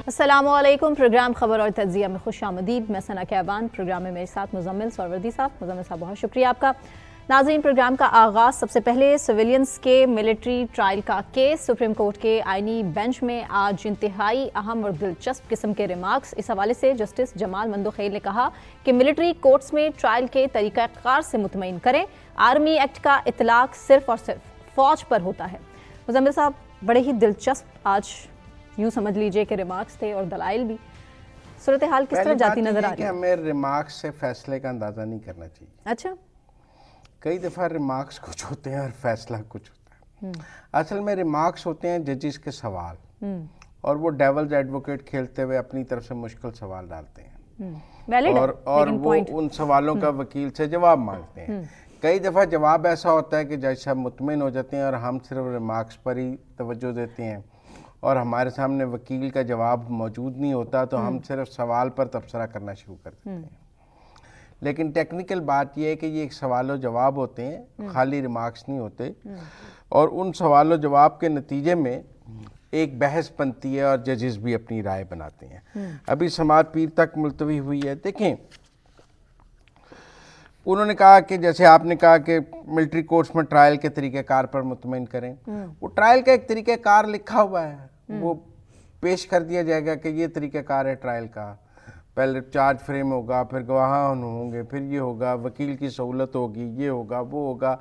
अस्सलामुअलैकुम। प्रोग्राम खबर और तज्जिया में खुश आमदीद। मैं सना कहबान। प्रोग्राम में मेरे साथ मुजम्मिल सौरवर्दी साहब। मुजम्मिल साहब बहुत शुक्रिया आपका। नाज़रीन, प्रोग्राम का आगाज़ सबसे पहले सिविलियंस के मिलिट्री ट्रायल का केस। सुप्रीम कोर्ट के आईनी बेंच में आज इंतहाई अहम और दिलचस्प किस्म के रिमार्क्स। इस हवाले से जस्टिस जमाल मंदोखेल ने कहा कि मिलिट्री कोर्ट्स में ट्रायल के तरीक़ाकार से मुतमईन करें। आर्मी एक्ट का इतलाक सिर्फ और सिर्फ फौज पर होता है। मुजम्मिल साहब, बड़े ही दिलचस्प आज यूँ समझ लीजिए कि रिमार्क्स थे और दलाइल भी। सूरत हाल किस तरह जाती नजर आ रही है? हमें रिमार्क्स से फैसले का अंदाजा नहीं करना चाहिए। अच्छा, कई दफ़ा रिमार्क्स कुछ होते हैं और फैसला कुछ होता है। असल में रिमार्क्स होते हैं जजिस के सवाल, और वो डेवल्स एडवोकेट खेलते हुए अपनी तरफ से मुश्किल सवाल डालते हैं और वो उन सवालों का वकील से जवाब मांगते हैं। कई दफ़ा जवाब ऐसा होता है कि जज साहब मुतमिन हो जाते हैं और हम सिर्फ रिमार्क्स पर ही तवज्जो देते हैं और हमारे सामने वकील का जवाब मौजूद नहीं होता, तो हम सिर्फ सवाल पर तबसरा करना शुरू कर देते हैं। लेकिन टेक्निकल बात यह है कि ये एक सवाल जवाब होते हैं, खाली रिमार्क्स नहीं होते, और उन सवाल जवाब के नतीजे में एक बहस बनती है और जजेस भी अपनी राय बनाते हैं। अभी समाअत पीर तक मुलतवी हुई है। देखें, उन्होंने कहा कि जैसे आपने कहा कि मिलिट्री कोर्ट्स में ट्रायल के तरीक़ेकार पर मुतमईन करें, वो ट्रायल का एक तरीक़ेकार लिखा हुआ है, वो पेश कर दिया जाएगा कि ये तरीक़ेकार है ट्रायल का। पहले चार्ज फ्रेम होगा, फिर गवाहान होंगे, फिर ये होगा, वकील की सहूलत होगी, ये होगा, वो होगा,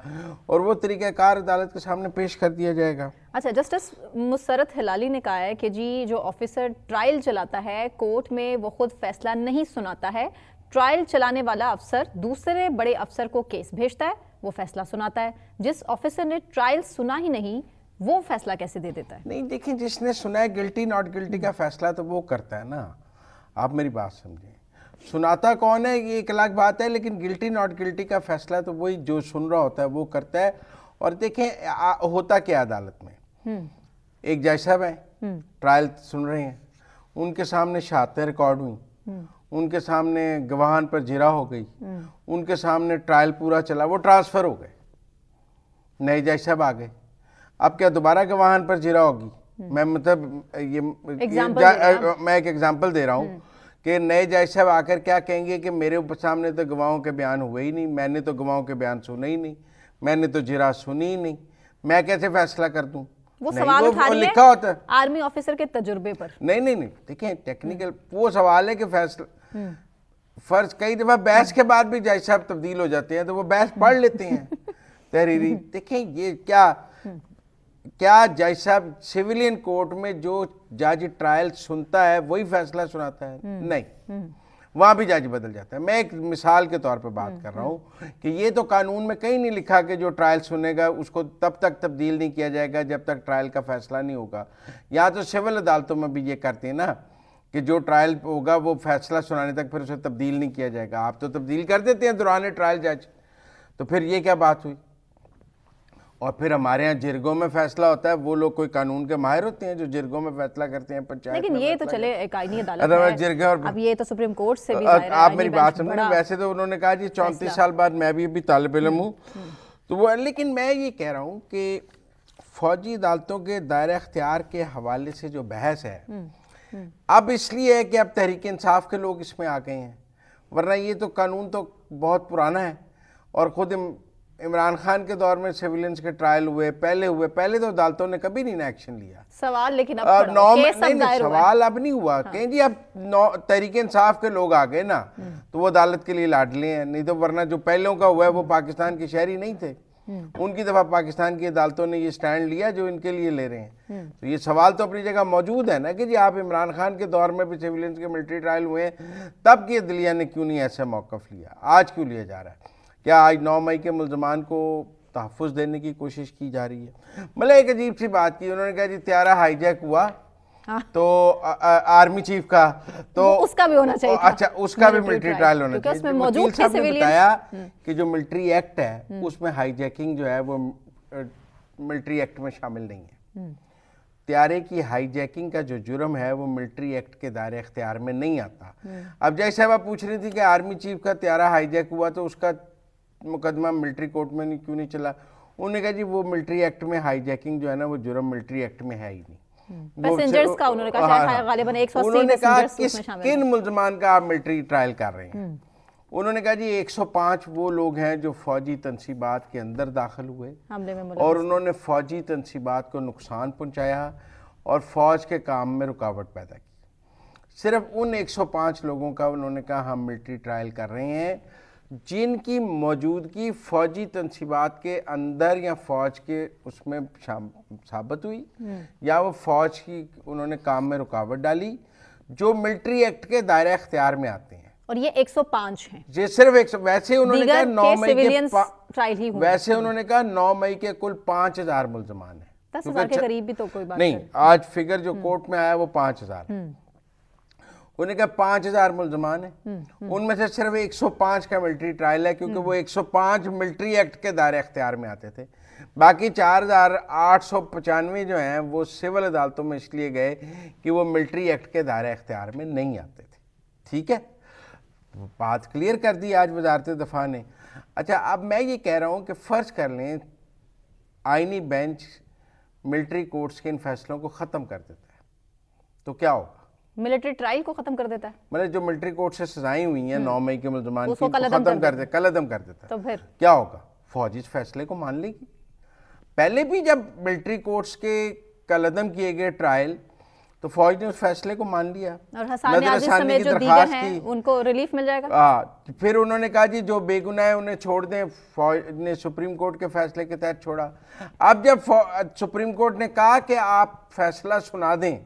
और वो तरीक़ेकार अदालत के सामने पेश कर दिया जाएगा। अच्छा, जस्टिस मुसरत हिलाली ने कहा है कि जी जो ऑफिसर ट्रायल चलाता है कोर्ट में वो खुद फैसला नहीं सुनाता है। ट्रायल चलाने वाला अफसर दूसरे बड़े अफसर को केस भेजता है, वो फैसला सुनाता है। जिस ऑफिसर ने ट्रायल सुना ही नहीं वो फैसला कैसे दे देता है? नहीं, देखिए, जिसने सुना है गिल्टी नॉट गिल्टी का फैसला तो वो करता है ना। आप मेरी बात समझें, सुनाता कौन है ये एक अलग बात है, लेकिन गिल्टी नॉट गिल्टी का फैसला तो वही जो सुन रहा होता है वो करता है। और देखें होता क्या अदालत में, एक जज साहब है, ट्रायल सुन रहे हैं, उनके सामने शहादतें रिकॉर्ड हुई, उनके सामने गवाहान पर जिरा हो गई, उनके सामने ट्रायल पूरा चला, वो ट्रांसफर हो गए, नए जज साहब आ गए। अब क्या दोबारा गवाहान पर जिरा होगी? मैं मतलब मैं एक एग्जांपल दे रहा हूँ कि नए जज साहब आकर क्या कहेंगे कि मेरे ऊपर सामने तो गवाहों के बयान हुए ही नहीं, मैंने तो गवाहों के बयान सुने ही नहीं, मैंने तो जिरा सुनी ही नहीं, मैं कैसे फैसला कर दूं? वो सवाल उठा रही है लिखा होता है आर्मी ऑफिसर के तजुर्बे पर। नहीं, देखें, टेक्निकल वो सवाल है कि फैसला फर्ज कई दफा बहस के बाद भी जज साहब तब्दील हो जाते हैं, तो वो बहस पढ़ लेते हैं तहरीरी। देखें, ये क्या जज साहब सिविलियन कोर्ट में जो जज ट्रायल सुनता है वही फैसला सुनाता है? नहीं, वहां भी जज बदल जाता है। मैं एक मिसाल के तौर पे बात कर रहा हूं कि ये तो कानून में कहीं नहीं लिखा कि जो ट्रायल सुनेगा उसको तब तक तब्दील नहीं किया जाएगा जब तक ट्रायल का फैसला नहीं होगा। यहाँ तो सिविल अदालतों में भी ये करते हैं ना कि जो ट्रायल होगा वो फैसला सुनाने तक फिर उसे तब्दील नहीं किया जाएगा। आप तो तब्दील कर देते हैं दौरान ट्रायल जज, तो फिर ये क्या बात हुई? और फिर हमारे यहाँ जिरगों में फैसला होता है, वो लोग कोई कानून के माहिर होते हैं जो जिरगों में फैसला करते हैं पंचायत। लेकिन ये तो चले एक आईनी अदालत है, अब ये तो सुप्रीम कोर्ट से भी आप मेरी बात समझे। वैसे तो उन्होंने कहा जी 34 साल बाद मैं भी अभी तालिब इल्म हूँ, तो वो, लेकिन मैं ये कह रहा हूँ कि फौजी अदालतों के दायरे अख्तियार के हवाले से जो बहस है अब इसलिए है कि अब तहरीक इंसाफ के लोग इसमें आ गए हैं, वरना ये तो कानून तो बहुत पुराना है। और खुद इमरान खान के दौर में सिविलियंस के ट्रायल हुए, पहले तो अदालतों ने कभी नहीं ना एक्शन लिया सवाल, लेकिन अब सवाल अब नहीं हुआ। कहें जी अब तहरीक इंसाफ के लोग आ गए ना, तो वो अदालत के लिए लाडले हैं, नहीं तो वरना जो पहलों का हुआ है वो पाकिस्तान के शहरी नहीं थे, उनकी दफा पाकिस्तान की अदालतों ने ये स्टैंड लिया जो इनके लिए ले रहे हैं। तो ये सवाल तो अपनी जगह मौजूद है ना कि जी आप इमरान खान के दौर में भी सिविलियंस के मिलिट्री ट्रायल हुए हैं, तब की अदलिया ने क्यों नहीं ऐसा मौक़िफ़ लिया, आज क्यों लिया जा रहा है? क्या आज 9 मई के मुल्ज़मान को तहफ़्फ़ुज़ देने की कोशिश की जा रही है? मतलब एक अजीब सी बात की, उन्होंने कहा जी त्यारा हाईजैक हुआ तो आर्मी चीफ का तो उसका भी होना चाहिए। अच्छा, उसका भी मिलिट्री ट्रायल होना चाहिए। वकील साहब ने बताया कि जो मिलिट्री एक्ट है उसमें हाईजैकिंग जो है वो मिलिट्री एक्ट में शामिल नहीं है। त्यारे की हाईजैकिंग का जो जुर्म है वो मिलिट्री एक्ट के दायरे अख्तियार में नहीं आता। अब जैसे आप पूछ रही थी कि आर्मी चीफ का त्यारा हाईजैक हुआ तो उसका मुकदमा मिलिट्री कोर्ट में क्यों नहीं चला, उन्होंने कहा जी वो मिलिट्री एक्ट में हाईजैकिंग जो है ना वो जुर्म मिलिट्री एक्ट में है ही नहीं। पैसेंजर्स का उन्होंने कहा शायद गालिबन 180 उन्होंने कहा पैसेंजर्स कि उसमें शामिल किन मुल्जमान का आप मिलिट्री ट्रायल कर रहे हैं। उन्होंने कहा जी 105 वो लोग हैं जो फौजी तनसीबात के अंदर दाखिल हुए हमले में और उन्होंने फौजी तनसीबात को नुकसान पहुंचाया और फौज के काम में रुकावट पैदा की। सिर्फ उन 105 लोगों का उन्होंने कहा हम मिलिट्री ट्रायल कर रहे हैं जिनकी मौजूदगी फौजी तनसीबात के अंदर या फौज के उसमें साबित हुई या वो फौज की उन्होंने काम में रुकावट डाली, जो मिलिट्री एक्ट के दायरे इख्तियार में आते हैं। और ये 105 हैं। ये सिर्फ वैसे उन्होंने कहा 9 मई के ट्रायल ही हुए। वैसे उन्होंन्होंने कहा 9 मई के कुल 5000 मुल्जमान हैं। 10,000 के करीब भी तो कोई बात नहीं, आज फिगर जो कोर्ट में आया वो 5000। उन्होंने कहा 5000 मुल्जमान है, उनमें से सिर्फ 105 का मिलिट्री ट्रायल है क्योंकि वो 105 मिलिट्री एक्ट के दायरे इख्तियार में आते थे। बाकी 4895 जो हैं वो सिविल अदालतों में इसलिए गए कि वो मिलिट्री एक्ट के दायरे इख्तियार में नहीं आते थे। ठीक है, बात क्लियर कर दी आज वजारत दफा ने। अच्छा, अब मैं ये कह रहा हूँ कि फ़र्ज कर लें आईनी बेंच मिलिट्री कोर्ट्स के इन फैसलों को ख़त्म कर देता है तो क्या होगा? मिलिट्री ट्रायल को खत्म कर देता है। मतलब जो मिलिट्री कोर्ट से सजाएं हुई हैं 9 मई के मुल्जमान की कलअदम कर देता है। तो फिर क्या होगा? फौज इस फैसले को मान लेगी। पहले भी जब मिलिट्री कोर्ट्स के कलअदम किए गए ट्रायल तो फौज ने उस फैसले को मान लिया और हसन आजिज समेत जो दीगर हैं उनको रिलीफ मिल जाएगा। फिर उन्होंने कहा जी जो बेगुनाह है उन्हें छोड़ दें। फौज ने सुप्रीम कोर्ट के फैसले के तहत छोड़ा। अब जब सुप्रीम कोर्ट ने कहा कि आप फैसला सुना दें,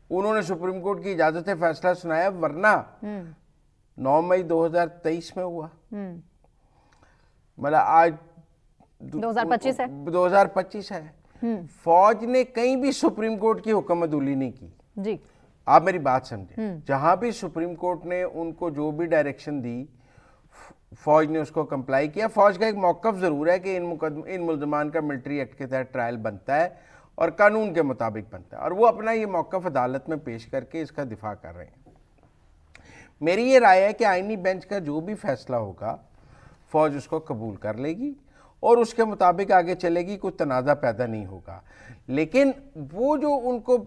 उन्होंने सुप्रीम कोर्ट की इजाजत से फैसला सुनाया, वरना 9 मई 2023 में हुआ, मतलब आज 2025 है। फौज ने कहीं भी सुप्रीम कोर्ट की हुक्म अदूली नहीं की जी। आप मेरी बात समझे, जहां भी सुप्रीम कोर्ट ने उनको जो भी डायरेक्शन दी फौज ने उसको कंप्लाई किया। फौज का एक मौक़िफ़ ज़रूर है कि इन मुल्ज़मान का मिलिट्री एक्ट के तहत ट्रायल बनता है और कानून के मुताबिक बनता है, और वो अपना ये मौक़िफ़ अदालत में पेश करके इसका दिफा कर रहे हैं। मेरी ये राय है कि आईनी बेंच का जो भी फैसला होगा फौज उसको कबूल कर लेगी और उसके मुताबिक आगे चलेगी, कोई तनाज़ा पैदा नहीं होगा। लेकिन वो जो उनको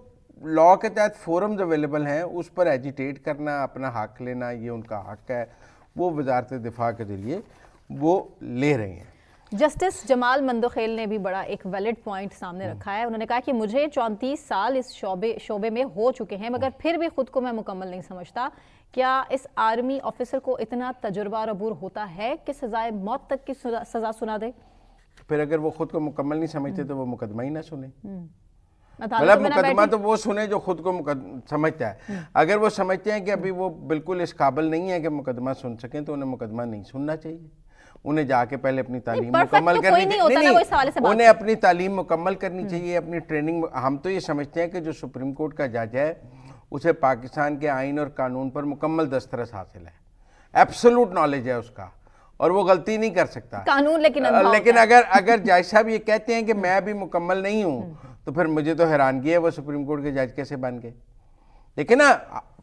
लॉ के तहत फोरम्स अवेलेबल हैं उस पर एजिटेट करना, अपना हक लेना, ये उनका हक है, वो वजारत दिफा के ज़रिए वो ले रहे हैं। जस्टिस जमाल मंदोखेल ने भी बड़ा एक वैलिड पॉइंट सामने रखा है। उन्होंने कहा कि मुझे 34 साल इस शोबे में हो चुके हैं, मगर फिर भी खुद को मैं मुकम्मल नहीं समझता। क्या इस आर्मी ऑफिसर को इतना तजुर्बा और अबूर होता है कि सजाए मौत तक की सजा सुना दे? फिर अगर वो खुद को मुकम्मल नहीं समझते तो वो मुकदमा ही ना सुने। मतलब मुकदमा तो वो सुने जो खुद को समझता है। अगर वो समझते हैं कि अभी वो बिल्कुल इस काबिल नहीं है कि मुकदमा सुन सकें तो उन्हें मुकदमा नहीं सुनना चाहिए। उन्हें जाके पहले अपनी तालीम मुकम्मल करनी चाहिए। उन्हें अपनी तालीम मुकम्मल करनी चाहिए, अपनी ट्रेनिंग। हम तो ये समझते हैं कि जो सुप्रीम कोर्ट का जज है उसे पाकिस्तान के आइन और कानून पर मुकम्मल दस्तरस हासिल है, एब्सोल्यूट नॉलेज है उसका, और वो गलती नहीं कर सकता कानून। लेकिन अगर जज साहब ये कहते हैं कि मैं अभी मुकम्मल नहीं हूँ तो फिर मुझे तो हैरानगी है वो सुप्रीम कोर्ट के जज कैसे बन गए। लेकिन ना,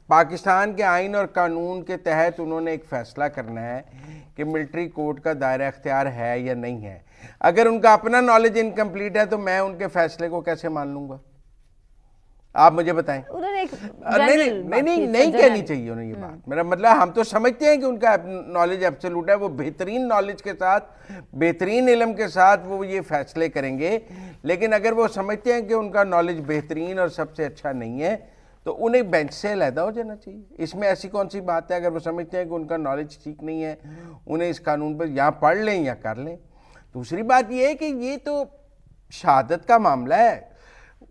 पाकिस्तान के आइन और कानून के तहत उन्होंने एक फैसला करना है कि मिलिट्री कोर्ट का दायरा इख्तियार है या नहीं है। अगर उनका अपना नॉलेज इनकम्प्लीट है तो मैं उनके फैसले को कैसे मान लूंगा? आप मुझे बताएं। नहीं कहनी चाहिए उन्हें ये बात। मेरा मतलब हम तो समझते हैं कि उनका नॉलेज एब्सोल्यूट है, वो बेहतरीन नॉलेज के साथ, बेहतरीन इल्म के साथ वो ये फैसले करेंगे। लेकिन अगर वो समझते हैं कि उनका नॉलेज बेहतरीन और सबसे अच्छा नहीं है तो उन्हें बेंच से अलहदा हो जाना चाहिए। इसमें ऐसी कौन सी बात है? अगर वो समझते हैं कि उनका नॉलेज ठीक नहीं है, उन्हें इस कानून पर या पढ़ लें या कर लें। दूसरी बात यह है कि ये तो शहादत का मामला है,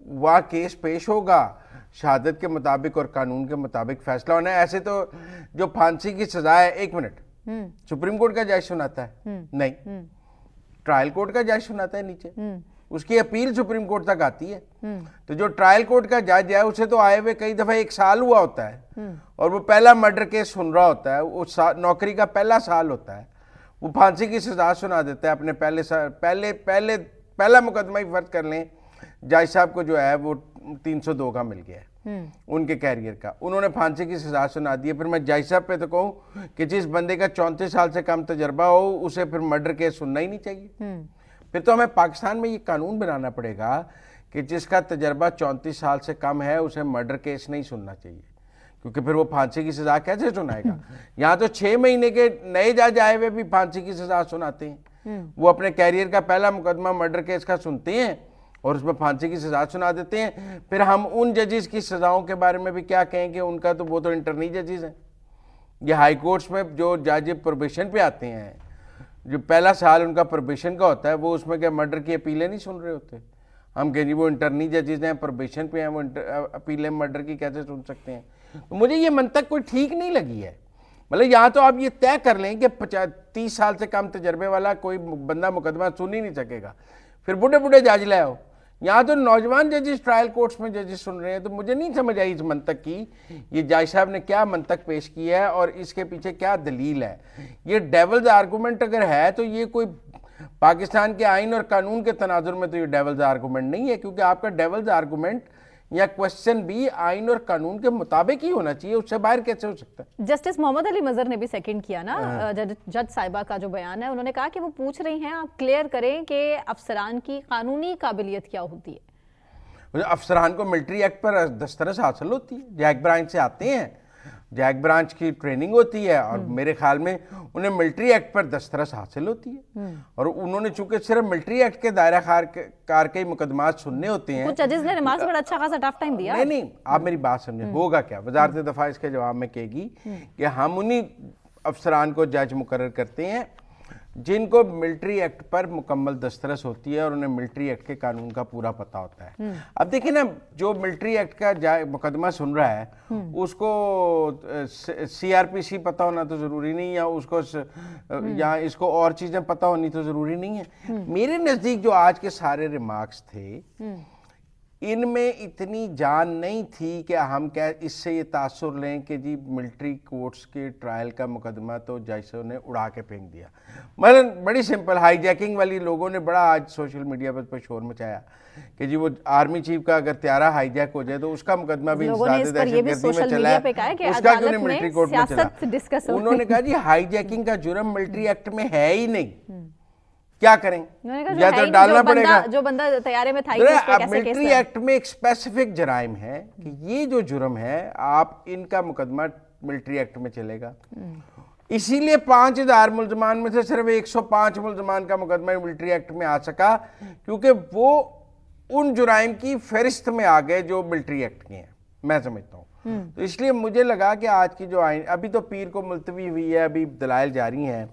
वहाँ केस पेश होगा, शहादत के मुताबिक और कानून के मुताबिक फैसला होना है। ऐसे तो जो फांसी की सजा है, 1 मिनट, सुप्रीम कोर्ट का जज सुनाता है? नहीं, ट्रायल कोर्ट का जज सुनाता है नीचे, उसकी अपील सुप्रीम कोर्ट तक आती है। तो जो ट्रायल कोर्ट का जज है उसे तो आए हुए कई दफा 1 साल हुआ होता है और वो पहला मर्डर केस सुन रहा होता है, वो नौकरी का पहला साल होता है, वो फांसी की सजा सुना देता है अपने पहला मुकदमा ही फर्ज कर लें जज साहब को जो है वो 302 का मिल गया है उनके कैरियर का, उन्होंने फांसी की सजा सुना दी है। फिर मैं जज साहब पे तो कहूँ कि जिस बंदे का 34 साल से कम तजर्बा हो उसे फिर मर्डर केस सुनना ही नहीं चाहिए। फिर तो हमें पाकिस्तान में ये कानून बनाना पड़ेगा کہ جس کا تجربہ 34 سال سے کم ہے اسے مرڈر کیس نہیں سننا چاہیے، کیونکہ پھر وہ پھانسی کی سزا کیسے سنائے گا؟ یہاں تو 6 مہینے کے نئے جج آئے ہوئے بھی پھانسی کی سزا سناتے ہیں، وہ اپنے کیریئر کا پہلا مقدمہ مرڈر کیس کا سنتے ہیں اور اس میں پھانسی کی سزا سنا دیتے ہیں۔ پھر ہم ان ججز کی سزاؤں کے بارے میں بھی کیا کہیں کہ ان کا تو وہ تو انٹرنی ججز ہیں۔ یہ ہائی کورٹس میں جو جج پروبیشن پہ آتے ہیں، جو پہلا سال ان کا پروبیشن کا ہوتا ہے، وہ اس میں کیا مرڈر کی اپیلیں نہیں سن رہے ہوتے؟ ہم کہیں جی وہ انٹرنی ججز ہیں، پروبیشن پہ ہیں، وہ اپیلیں مرڈر کی کیسے سن سکتے ہیں؟ تو مجھے یہ منطق کوئی ٹھیک نہیں لگی ہے۔ مطلب یہاں تو آپ یہ طے کر لیں کہ 30 سال سے کم تجربے والا کوئی بندہ مقدمہ سن ہی نہیں سکے گا، پھر بوڑھے بوڑھے جج لے آؤ۔ یہاں تو نوجوان ججز ٹرائل کورٹس میں ججز سن رہے ہیں، تو مجھے نہیں سمجھ آئی اس منطق کی، یہ جج صاحب نے کیا منطق پیش کیا ہے اور اس کے پیچھے کیا دلیل ہے۔ یہ ڈیولز آرگومنٹ اگر ہے تو یہ کوئی پاکستان کے آئین اور قانون کے تناظر میں تو یہ ڈیولز آرگومنٹ نہیں ہے، کیونکہ آپ کا ڈیولز آرگومنٹ یا کوشچن بھی آئین اور قانون کے مطابق ہی ہونا چاہیے، اس سے باہر کیسے ہو سکتا ہے؟ جسٹس محمد علی مظہر نے بھی سیکنڈ کیا نا جج صاحبہ کا جو بیان ہے، انہوں نے کہا کہ وہ پوچھ رہی ہیں آپ کلیئر کریں کہ افسران کی قانونی قابلیت کیا ہوتی ہے۔ افسران کو ملٹری ایکٹ پر دسترس حاصل ہوتی ہے، جیک برانچ سے آتے ہیں، جیک برانچ کی ٹریننگ ہوتی ہے اور میرے خیال میں انہیں ملٹری ایکٹ پر دسترس حاصل ہوتی ہے، اور انہوں نے چونکہ صرف ملٹری ایکٹ کے دائرہ کار کے مقدمات سننے ہوتے ہیں۔ کچھ ججز نے ریمارکس بڑا اچھا خاصا ٹف ٹائم دیا۔ نہیں آپ میری بات سمجھیں، ہوگا کیا؟ وزارت دفاع اس کے جواب میں کہے گی کہ ہم انہی افسران کو جج مقرر کرتے ہیں جن کو ملٹری ایکٹ پر مکمل دسترس ہوتی ہے اور انہیں ملٹری ایکٹ کے قانون کا پورا پتہ ہوتا ہے۔ اب دیکھیں نا، جو ملٹری ایکٹ کا مقدمہ سن رہا ہے اس کو سی آر پی سی پتہ ہونا تو ضروری نہیں، یا اس کو اور چیزیں پتہ ہونی تو ضروری نہیں ہے۔ میرے نزدیک جو آج کے سارے ریمارکس تھے ان میں اتنی جان نہیں تھی کہ ہم اس سے یہ تاثر لیں کہ جی ملٹری کورٹس کے ٹرائل کا مقدمہ تو ججوں نے اڑا کے پھینک دیا۔ مثلاً بڑی سمپل ہائی جیکنگ والی لوگوں نے بڑا آج سوشل میڈیا پر شور مچایا کہ جی وہ آرمی چیف کا اگر طیارہ ہائی جیک ہو جائے تو اس کا مقدمہ بھی انسداد دہشت گردی میں چلا ہے، اس کا کیوں نہیں ملٹری کورٹ میں چلا؟ انہوں نے کہا جی ہائی جیکنگ کا جرم ملٹری ایکٹ میں ہے ہی نہیں، کیا کریں؟ یا تو ڈالنا پڑے گا۔ جو بندہ طیارے میں تھا ملٹری ایکٹ میں ایک اسپیسیفک جرائم ہے کہ یہ جو جرم ہے آپ ان کا مقدمہ ملٹری ایکٹ میں چلے گا، اسی لیے 5000 ملزمان میں سے صرف 105 ملزمان کا مقدمہ ملٹری ایکٹ میں آ سکا، کیونکہ وہ ان جرائم کی فہرست میں آ گئے جو ملٹری ایکٹ کے ہیں، میں سمجھتا ہوں۔ تو اس لیے مجھے لگا کہ آج کی جو آئین ابھی تو پیر کو ملتوی ہوئی ہے، ابھی دلائل جاری ہیں،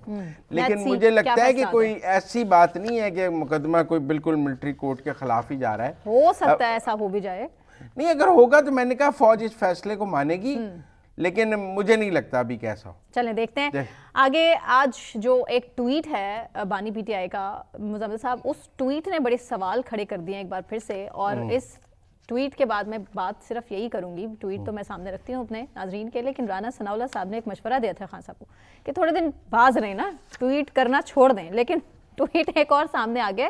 لیکن مجھے لگتا ہے کہ کوئی ایسی بات نہیں ہے کہ مقدمہ کوئی بالکل ملٹری کورٹ کے خلاف ہی جا رہا ہے۔ ہو سکتا ہے ایسا ہو بھی جائے، نہیں اگر ہوگا تو میں نے کہا فوج اس فیصلے کو مانے گی، لیکن مجھے نہیں لگتا ابھی کیسا ہو۔ چلیں دیکھتے ہیں آگے۔ آج جو ایک ٹویٹ ہے بانی پی ٹی آئی کا، مزمل صاحب، اس ٹویٹ نے بڑے سوال کھڑے کر دیے ایک بار پھر سے، اور اس ٹویٹ کے بعد میں بات صرف یہی کروں گی، ٹویٹ تو میں سامنے رکھتی ہوں اپنے ناظرین کے، لیکن رانا ثناءاللہ صاحب نے ایک مشورہ دیا تھا خان صاحب کو کہ تھوڑے دن باز رہیں نا، ٹویٹ کرنا چھوڑ دیں، لیکن ٹویٹ ایک اور سامنے آ گیا،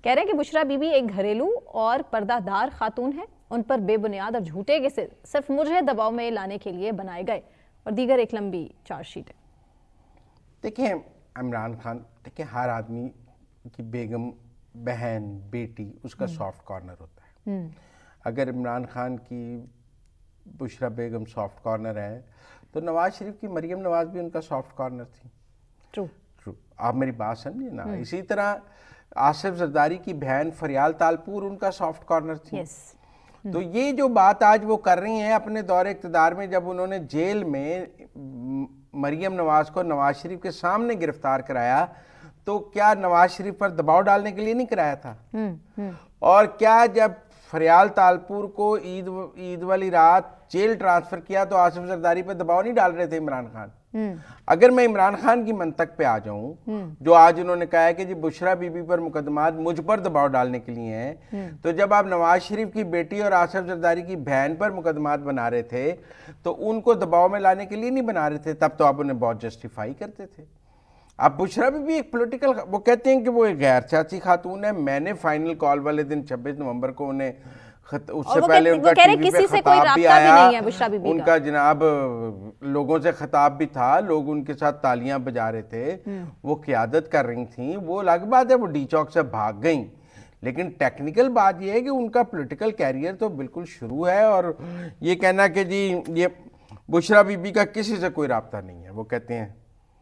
کہہ رہے ہیں کہ بشرا بی بی ایک گھریلو اور پردہ دار خاتون ہے، ان پر بے بنیاد اور جھوٹے قصے صرف مجھے دباؤ میں لانے کے لیے بنائے گئے، اور دیگر ایک لمبی چارج شیٹ ہے۔ دیکھیں عمران خان، دیکھیں ہر آدمی کی بیگم، بہن، بیٹی اس کا سافٹ کارنر ہوتا ہے۔ اگر عمران خان کی بشرا بیگم سافٹ کارنر ہے تو نواز شریف کی مریم نواز بھی ان کا سافٹ کارنر تھی۔ ٹرو، آپ میری بات سمجھیں نا۔ اسی طرح آصف زرداری کی بہن فریال تالپور ان کا سافٹ کارنر تھی۔ تو یہ جو بات آج وہ کر رہی ہیں اپنے دور اقتدار میں، جب انہوں نے جیل میں مریم نواز کو نواز شریف کے سامنے گرفتار کرایا تو کیا نواز شریف پر دباؤ ڈالنے کے لیے نہیں کرایا تھا؟ اور کیا جب فریال تالپور کو عید والی رات جیل ٹرانسفر کیا تو آصف زرداری پہ دباؤ نہیں ڈال رہے تھے عمران خان؟ اگر میں عمران خان کی منطق پہ آ جاؤں، جو آج انہوں نے کہا ہے کہ جی بشرا بی بی پر مقدمات مجھ پر دباؤ ڈالنے کے لیے ہیں، تو جب آپ نواز شریف کی بیٹی اور آصف زرداری کی بہن پر مقدمات بنا رہے تھے تو ان کو دباؤ میں لانے کے لیے نہیں بنا رہے تھے، تب تو آپ انہیں بہت جسٹیفائی کرتے تھے۔ اب بشرا بی بی ایک پولیٹیکل، وہ کہتے ہیں کہ وہ ایک غیر سیاسی خاتون ہے، میں نے فائنل کال والے دن 26 نومبر کو انہیں اس سے پہلے ان کا ٹی وی پہ خطاب بھی آیا، ان کا جناب لوگوں سے خطاب بھی تھا، لوگ ان کے ساتھ تالیاں بجا رہے تھے، وہ قیادت کر رہی تھیں، وہ الگ بات ہے وہ ڈی چوک سے بھاگ گئیں، لیکن ٹیکنیکل بات یہ ہے کہ ان کا پولیٹیکل کیریئر تو بالکل شروع ہے، اور یہ کہنا کہ جی یہ بشرا بی بی کا کسی سے کوئی رابطہ نہیں ہے، وہ کہتے ہیں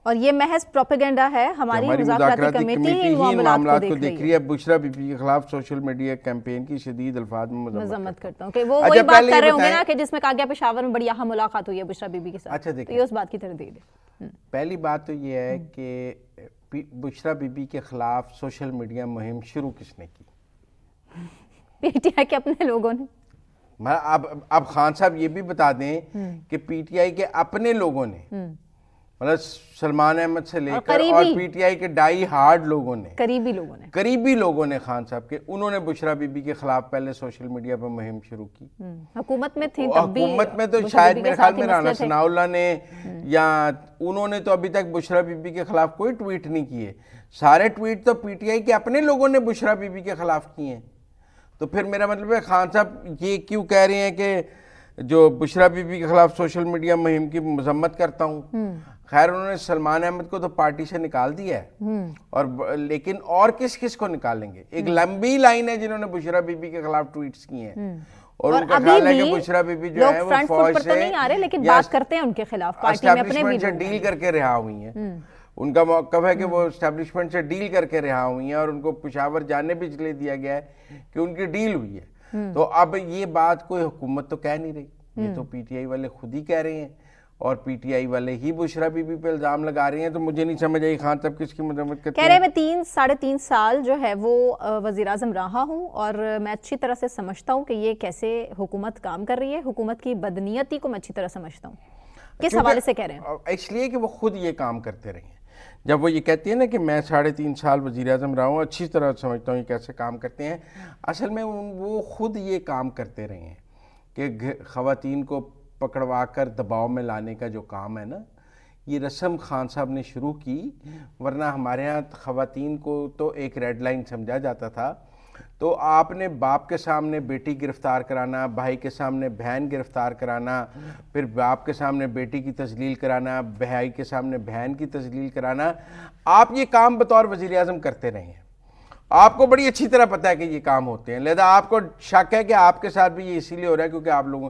اور یہ محض پروپیگنڈا ہے، ہماری مذاکراتی کمیٹی ہی معاملات کو دیکھ رہی ہے۔ بشرا بی بی کے خلاف سوشل میڈیا کیمپین کی شدید الفاظ میں مذمت کرتا ہوں کہ وہ وہی بات کر رہے ہوں گے نا کہ جس میں کہا گیا پشاور میں بڑی اہم ملاقات ہوئی ہے بشرا بی بی کے ساتھ، اچھا تو یہ اس بات کی تردید ہے۔ پہلی بات تو یہ ہے کہ بشرا بی بی کے خلاف سوشل میڈیا مہم شروع کس نے کی؟ پی ٹی آئی کے اپنے لوگوں نے۔ اب خان صاحب یہ بھی بتا دیں کہ پی ٹی آئی کے اپنے لوگوں نے، مطلب سلمان احمد سے لے کر اور پی ٹی آئی کے ڈائی ہارڈ لوگوں نے، قریبی لوگوں نے خان صاحب کے، انہوں نے بشرا بی بی کے خلاف پہلے سوشل میڈیا پر مہم شروع کی۔ حکومت میں تھی تب بھی، حکومت میں تو شاید میرے خیال میں رانا ثناء اللہ نے یا انہوں نے تو ابھی تک بشرا بی بی کے خلاف کوئی ٹویٹ نہیں کیے، سارے ٹویٹ تو پی ٹی آئی کے اپنے لوگوں نے بشرا بی بی کے خلاف کیے ہیں۔ تو پھر میرا مطلب ہے خان صاحب یہ کیوں کہہ رہے ہیں کہ جو بشرا بی بی کے خلاف سوشل میڈیا مہم کی مذمت کرتا ہوں؟ خیر انہوں نے سلمان احمد کو تو پارٹی سے نکال دیا ہے، اور لیکن اور کس کس کو نکالیں گے؟ ایک لمبی لائن ہے جنہوں نے بشرا بی بی کے خلاف ٹویٹس کیے ہیں، اور ان کا خیال ہے کہ بشرا بی بی جو ہے وہ فوج سے نہیں آ رہے لیکن بات کرتے ہیں ان کے خلاف، پارٹی میں اپنے بھی سے ڈیل کر کے رہا ہوئی ہیں۔ ان کا موقف ہے کہ وہ اسٹیبلشمنٹ سے ڈیل کر کے رہا ہوئی ہیں، اور ان کو پشاور جانے بھی چلے دیا گیا ہے کہ ان کی ڈیل ہوئی ہے۔ تو اب یہ بات کوئی حکومت تو کہہ نہیں رہی، یہ تو پی ٹی آئی والے خود ہی کہہ رہے ہیں، اور پی ٹی آئی والے ہی بشرا بی بی پہ الزام لگا رہے ہیں۔ تو مجھے نہیں سمجھ آئی خان صاحب کس کی مذمت کرتے ہیں؟ کہہ رہے میں 3-3.5 سال جو ہے وہ وزیر اعظم رہا ہوں، اور میں اچھی طرح سے سمجھتا ہوں کہ یہ کیسے حکومت کام کر رہی ہے، حکومت کی بدنیتی کو میں اچھی طرح سمجھتا ہوں۔ کس حوالے سے کہہ رہے ہیں؟ اس لیے کہ وہ خود یہ کام کرتے رہے ہیں۔ جب وہ یہ کہتی ہیں نا کہ میں 3.5 سال وزیر اعظم رہا ہوں، اچھی طرح سمجھتا ہوں یہ کیسے کام کرتے ہیں، اصل میں وہ خود یہ کام کرتے رہے ہیں کہ خواتین کو پکڑوا کر دباؤ میں لانے کا جو کام ہے نا، یہ رسم خان صاحب نے شروع کی، ورنہ ہمارے ہاں خواتین کو تو ایک ریڈ لائن سمجھا جاتا تھا۔ تو آپ نے باپ کے سامنے بیٹی گرفتار کرانا، بھائی کے سامنے بہن گرفتار کرانا، پھر باپ کے سامنے بیٹی کی تذلیل کرانا، بھائی کے سامنے بہن کی تذلیل کرانا، آپ یہ کام بطور وزیر اعظم کرتے رہے ہیں۔ آپ کو بڑی اچھی طرح پتہ ہے کہ یہ کام ہوتے ہیں، لہذا آپ کو شک ہے کہ آپ کے ساتھ بھی یہ اسی لیے ہو رہا ہے کیونکہ آپ لوگوں،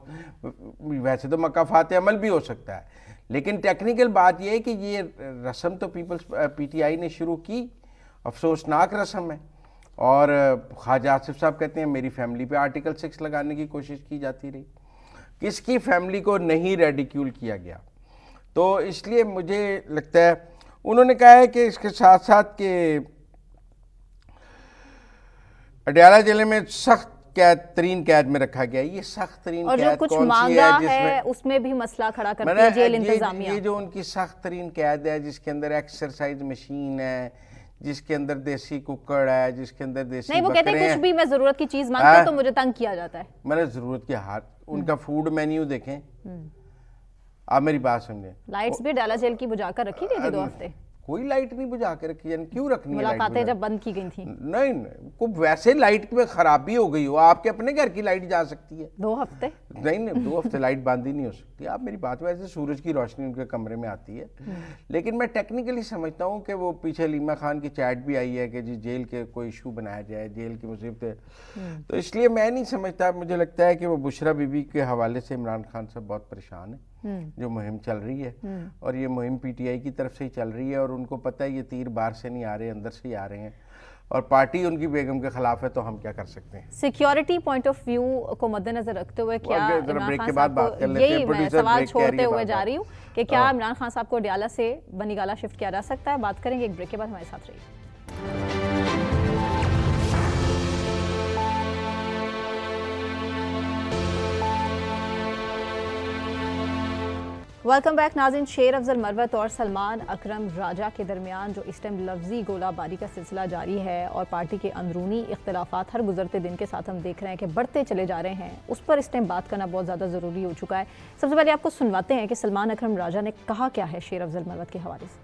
ویسے تو مکافات عمل بھی ہو سکتا ہے، لیکن ٹیکنیکل بات یہ ہے کہ یہ رسم تو پی ٹی آئی نے شروع کی، افسوسناک رسم ہے۔ اور خواجہ آصف صاحب کہتے ہیں میری فیملی پہ آرٹیکل 6 لگانے کی کوشش کی جاتی رہی، کس کی فیملی کو نہیں ریڈیکیول کیا گیا؟ تو اس لیے مجھے لگتا ہے انہوں نے کہا ہے کہ اس کے ساتھ ساتھ کہ اڈیالہ ضلع میں سخت ترین قید میں رکھا گیا۔ یہ سخت ترین قید کون سی ہے جس میں اس میں بھی مسئلہ کھڑا کرتی ہے جیل انتظامیہ؟ یہ جو ان کی سخت ترین قید ہے، جس کے اندر ایکسرسائز مشین ہے، جس کے اندر دیسی ککڑ ہے، جس کے اندر دیسی نہیں، وہ کہتے ہیں کچھ بھی میں ضرورت کی چیز مانگتا ہوں تو مجھے تنگ کیا جاتا ہے۔ میں نے ضرورت کے ہاتھ، ان کا فوڈ مینیو دیکھیں، آپ میری بات سمجھیں۔ لائٹس بھی ڈالا جیل کی بجا کر رکھی گئی تھی 2 ہفتے، کوئی لائٹ نہیں بجھا کے رکھی، یعنی کیوں رکھنی ہے؟ ملاقاتیں جب بند کی گئی تھیں نہیں، ویسے لائٹ میں خرابی ہو گئی ہو، آپ کے اپنے گھر کی لائٹ جا سکتی ہے 2 ہفتے؟ نہیں 2 ہفتے لائٹ بند ہی نہیں ہو سکتی۔ آپ میری بات، ویسے سورج کی روشنی ان کے کمرے میں آتی ہے، لیکن میں ٹیکنیکلی سمجھتا ہوں کہ وہ پیچھے علیمہ خان کی چیٹ بھی آئی ہے کہ جی جیل کے کوئی ایشو بنایا جائے، جیل کی مصیبتیں، تو اس لیے میں نہیں سمجھتا، مجھے لگتا ہے کہ وہ بشرا بی بی کے حوالے سے عمران خان صاحب بہت پریشان ہیں، جو مہم چل رہی ہے، اور یہ مہم پی ٹی آئی کی طرف سے ہی چل رہی ہے، اور ان کو پتہ ہے یہ تیر باہر سے نہیں آ رہے، اندر سے ہی آ رہے ہیں، اور پارٹی ان کی بیگم کے خلاف ہے، تو ہم کیا کر سکتے ہیں؟ سیکیورٹی پوائنٹ آف ویو کو مد نظر رکھتے ہوئے کیا عمران خان صاحب کو، یہی میں سوال چھوڑتے ہوئے جا رہی ہوں کہ کیا عمران خان صاحب کو اڈیالہ سے بنی گالہ شفٹ کیا جا سکتا ہے؟ بات کریں گے ایک بریک کے بعد، ہمارے ساتھ رہیے۔ ویلکم بیک ناظرین، شیر افضل مروت اور سلمان اکرم راجہ کے درمیان جو اس ٹائم لفظی گولہ باری کا سلسلہ جاری ہے، اور پارٹی کے اندرونی اختلافات ہر گزرتے دن کے ساتھ ہم دیکھ رہے ہیں کہ بڑھتے چلے جا رہے ہیں، اس پر اس ٹائم بات کرنا بہت زیادہ ضروری ہو چکا ہے۔ سب سے پہلے آپ کو سنواتے ہیں کہ سلمان اکرم راجہ نے کہا کیا ہے شیر افضل مروت کے حوالے سے۔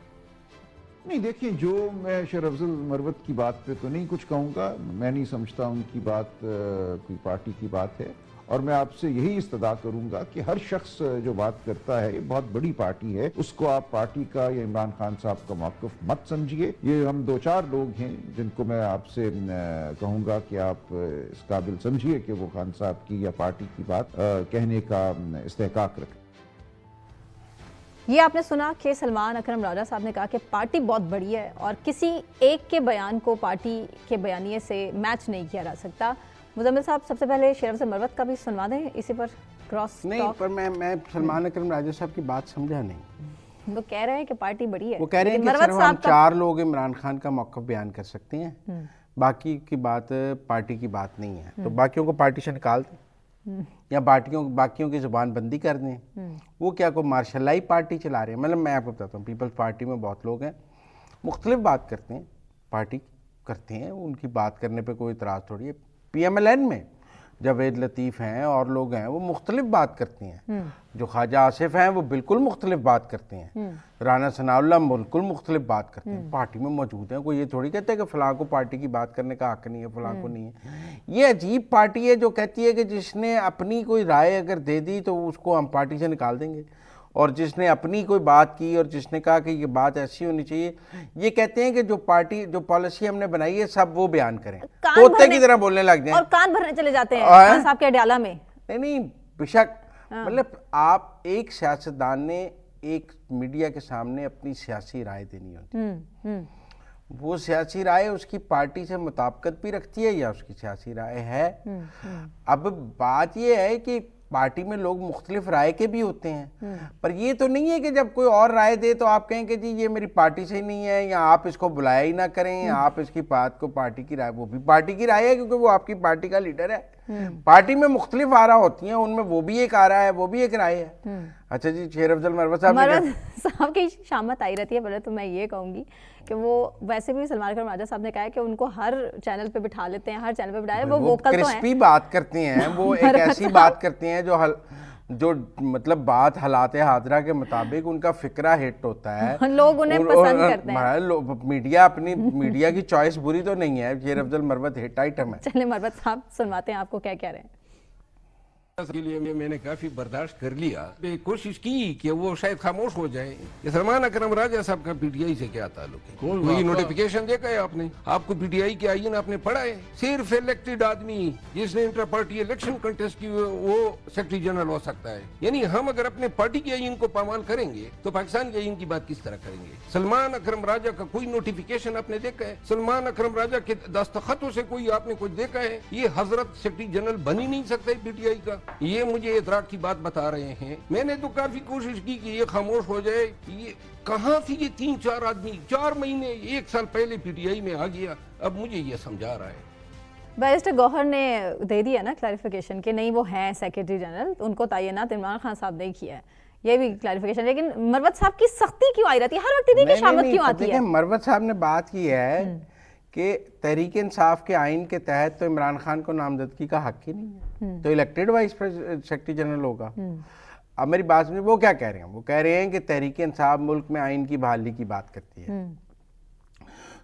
نہیں دیکھیں، جو میں شیر افضل مروت کی بات پہ تو نہیں کچھ کہوں گا، میں نہیں سمجھتا ان کی بات کوئی پارٹی کی بات ہے، اور میں آپ سے یہی استدعا کروں گا کہ ہر شخص جو بات کرتا ہے، یہ بہت بڑی پارٹی ہے، اس کو آپ پارٹی کا یا عمران خان صاحب کا موقف مت سمجھیے. یہ ہم 2-4 لوگ ہیں جن کو میں آپ سے کہوں گا کہ آپ اس قابل سمجھیے کہ وہ خان صاحب کی یا پارٹی کی بات کہنے کا استحقاق رکھیں. یہ آپ نے سنا کہ سلمان اکرم راجہ صاحب نے کہا کہ پارٹی بہت بڑی ہے اور کسی ایک کے بیان کو پارٹی کے بیانیے سے میچ نہیں کیا جا سکتا. مزمل صاحب سب سے پہلے شیر افضل مروت کا بھی سنوا دیں اسی پر کراس نہیں ٹاک. پر میں سلمان اکرم راجہ صاحب کی بات سمجھا نہیں. وہ کہہ رہے ہیں کہ پارٹی بڑی ہے. وہ کہہ رہے ہیں کہ صرف ہم 4 لوگ عمران خان کا موقف بیان کر سکتے ہیں، باقی کی بات پارٹی کی بات نہیں ہے. تو باقیوں کو پارٹی سے نکال دیں یا باقیوں کی زبان بندی کر دیں. وہ کیا کوئی مارشل لائی پارٹی چلا رہے ہیں؟ مطلب میں آپ کو بتاتا ہوں، پیپلز پارٹی میں بہت لوگ ہیں مختلف بات کرتے ہیں، پارٹی کرتے ہیں، ان کی بات کرنے پہ کوئی اعتراض تھوڑی ہے. پی ایم ایل این میں جاوید لطیف ہیں اور لوگ ہیں وہ مختلف بات کرتے ہیں. جو خواجہ آصف ہیں وہ بالکل مختلف بات کرتے ہیں. رانا ثناء اللہ بالکل مختلف بات کرتے ہیں. پارٹی میں موجود ہیں. کوئی یہ تھوڑی کہتا ہے کہ فلاں کو پارٹی کی بات کرنے کا حق نہیں ہے، فلاں کو نہیں ہے. یہ عجیب پارٹی ہے جو کہتی ہے کہ جس نے اپنی کوئی رائے اگر دے دی تو اس کو ہم پارٹی سے نکال دیں گے، اور جس نے اپنی کوئی بات کی اور جس نے کہا کہ یہ بات ایسی ہونی چاہیے، یہ کہتے ہیں کہ جو پالیسی ہم نے بنائی ہے سب وہ بیان کریں. طوطے کی طرح بولنے لگ جائیں اور کان بھرنے چلے جاتے ہیں خان صاحب کے اڈیالہ میں. نہیں بشک، مطلب آپ ایک سیاستدان نے ایک میڈیا کے سامنے اپنی سیاسی رائے دینی ہوتی. وہ سیاسی رائے اس کی پارٹی سے مطابقت بھی رکھتی ہے یا اس کی سیاسی رائے ہے. اب بات یہ ہے کہ پارٹی میں لوگ مختلف رائے کے بھی ہوتے ہیں، پر یہ تو نہیں ہے کہ جب کوئی اور رائے دے تو آپ کہیں کہ جی یہ میری پارٹی سے ہی نہیں ہے، یا آپ اس کو بلایا ہی نہ کریں، آپ اس کی بات کو پارٹی کی رائے. وہ بھی پارٹی کی رائے ہے کیونکہ وہ آپ کی پارٹی کا لیڈر ہے. پارٹی میں مختلف آرا ہوتی ہیں، ان میں وہ بھی ایک آرا ہے، وہ بھی ایک رائے ہے. اچھا جی، شیر افضل مروت صاحب کی شامت آئی رہتی ہے. پہلے تو میں یہ کہوں گی کہ وہ ویسے بھی سلمان اکرم راجہ صاحب نے کہا ہے کہ ان کو ہر چینل پہ بٹھا لیتے ہیں، ہر چینل پہ بٹھائے. وہ ووکل تو ہیں، کرسپی بات کرتے ہیں، وہ ایک ایسی بات کرتے ہیں جو مطلب بات حالات حاضرہ کے مطابق ان کا فکرہ ہٹ ہوتا ہے. لوگ انہیں پسند کرتے ہیں. میڈیا اپنی میڈیا کی چوائس بری تو نہیں ہے. شیر افضل مروت ہٹ آئٹم ہے. چلیں مروت صاحب سنواتے ہیں آپ کو کیا کہہ رہے ہیں. کے لیے میں نے کافی برداشت کر لیا. کوشش کی کہ وہ شاید خاموش ہو جائے. سلمان اکرم راجہ صاحب کا پی ٹی آئی سے کیا تعلق ہے؟ کوئی نوٹیفیکیشن دیکھا ہے آپ نے؟ آپ کو پی ٹی آئی کے آئین آپ نے پڑھا ہے؟ صرف الیکٹڈ آدمی جس نے انٹر پارٹی الیکشن کنٹیسٹ کی وہ سیکرٹری جنرل ہو سکتا ہے. یعنی ہم اگر اپنے پارٹی کے آئین کو پامال کریں گے تو پاکستان کے آئین کی بات کس طرح کریں گے؟ سلمان اکرم راجہ کا کوئی نوٹیفیکیشن آپ نے دیکھا ہے؟ سلمان اکرم راجہ کے دستخطوں سے کوئی آپ نے کچھ دیکھا ہے؟ یہ حضرت سیکرٹری جنرل بن ہی نہیں سکتا پی ٹی آئی کا. یہ مجھے ادراک کی بات بتا رہے ہیں. میں نے تو کافی کوشش کی کہ یہ خاموش ہو جائے. یہ کہاں سے یہ 3-4 آدمی 4 مہینے 1 سال پہلے پی ٹی آئی میں آ گیا؟ اب مجھے یہ سمجھا رہا ہے. بیرسٹر گوہر نے دے دیا نا کلیریفیکیشن کہ نہیں وہ ہیں سیکرٹری جنرل، ان کو تعینات عمران خان صاحب نے کیا ہے. یہ بھی کلیریفیکیشن. لیکن مروت صاحب کی سختی کیوں آئی رہتی ہے ہر وقت؟ اتنی شامت کیوں آتی ہے؟ مروت صاحب نے بات کی ہے کہ تحریک انصاف کے آئین کے تحت تو عمران خان کو نامزدگی کا حق ہی نہیں ہے، تو الیکٹڈ وائس سیکرٹری جنرل ہوگا. اب میری بات سمجھے، وہ کیا کہہ رہے ہیں؟ وہ کہہ رہے ہیں کہ تحریک انصاف ملک میں آئین کی بحالی کی بات کرتی ہے.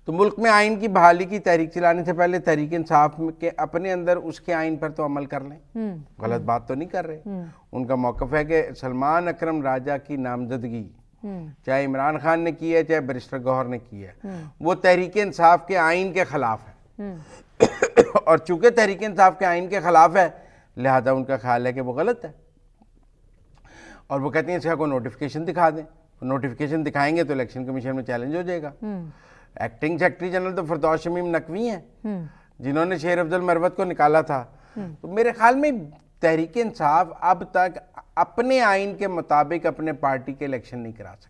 تو ملک میں آئین کی بحالی کی تحریک چلانے سے پہلے تحریک انصاف کے اپنے اندر اس کے آئین پر تو عمل کر لیں. غلط بات تو نہیں کر رہے. ان کا موقف ہے کہ سلمان اکرم راجہ کی نامزدگی چاہے عمران خان نے کی ہے چاہے بیرسٹر گوہر نے کی ہے، وہ تحریک انصاف کے آئین کے خلاف ہے. اور چونکہ تحریک انصاف کے آئین کے خلاف ہے لہذا ان کا خیال ہے کہ وہ غلط ہے. اور وہ کہتے ہیں اس کا کوئی نوٹیفیکیشن دکھا دیں. نوٹیفیکیشن دکھائیں گے تو الیکشن کمیشن میں چیلنج ہو جائے گا. ایکٹنگ سیکرٹری جنرل تو فردوس شمیم نقوی ہیں جنہوں نے شیر افضل مروت کو نکالا تھا. تو میرے خیال میں تحریک انصاف اب تک اپنے آئین کے مطابق اپنے پارٹی کے الیکشن نہیں کرا سکی.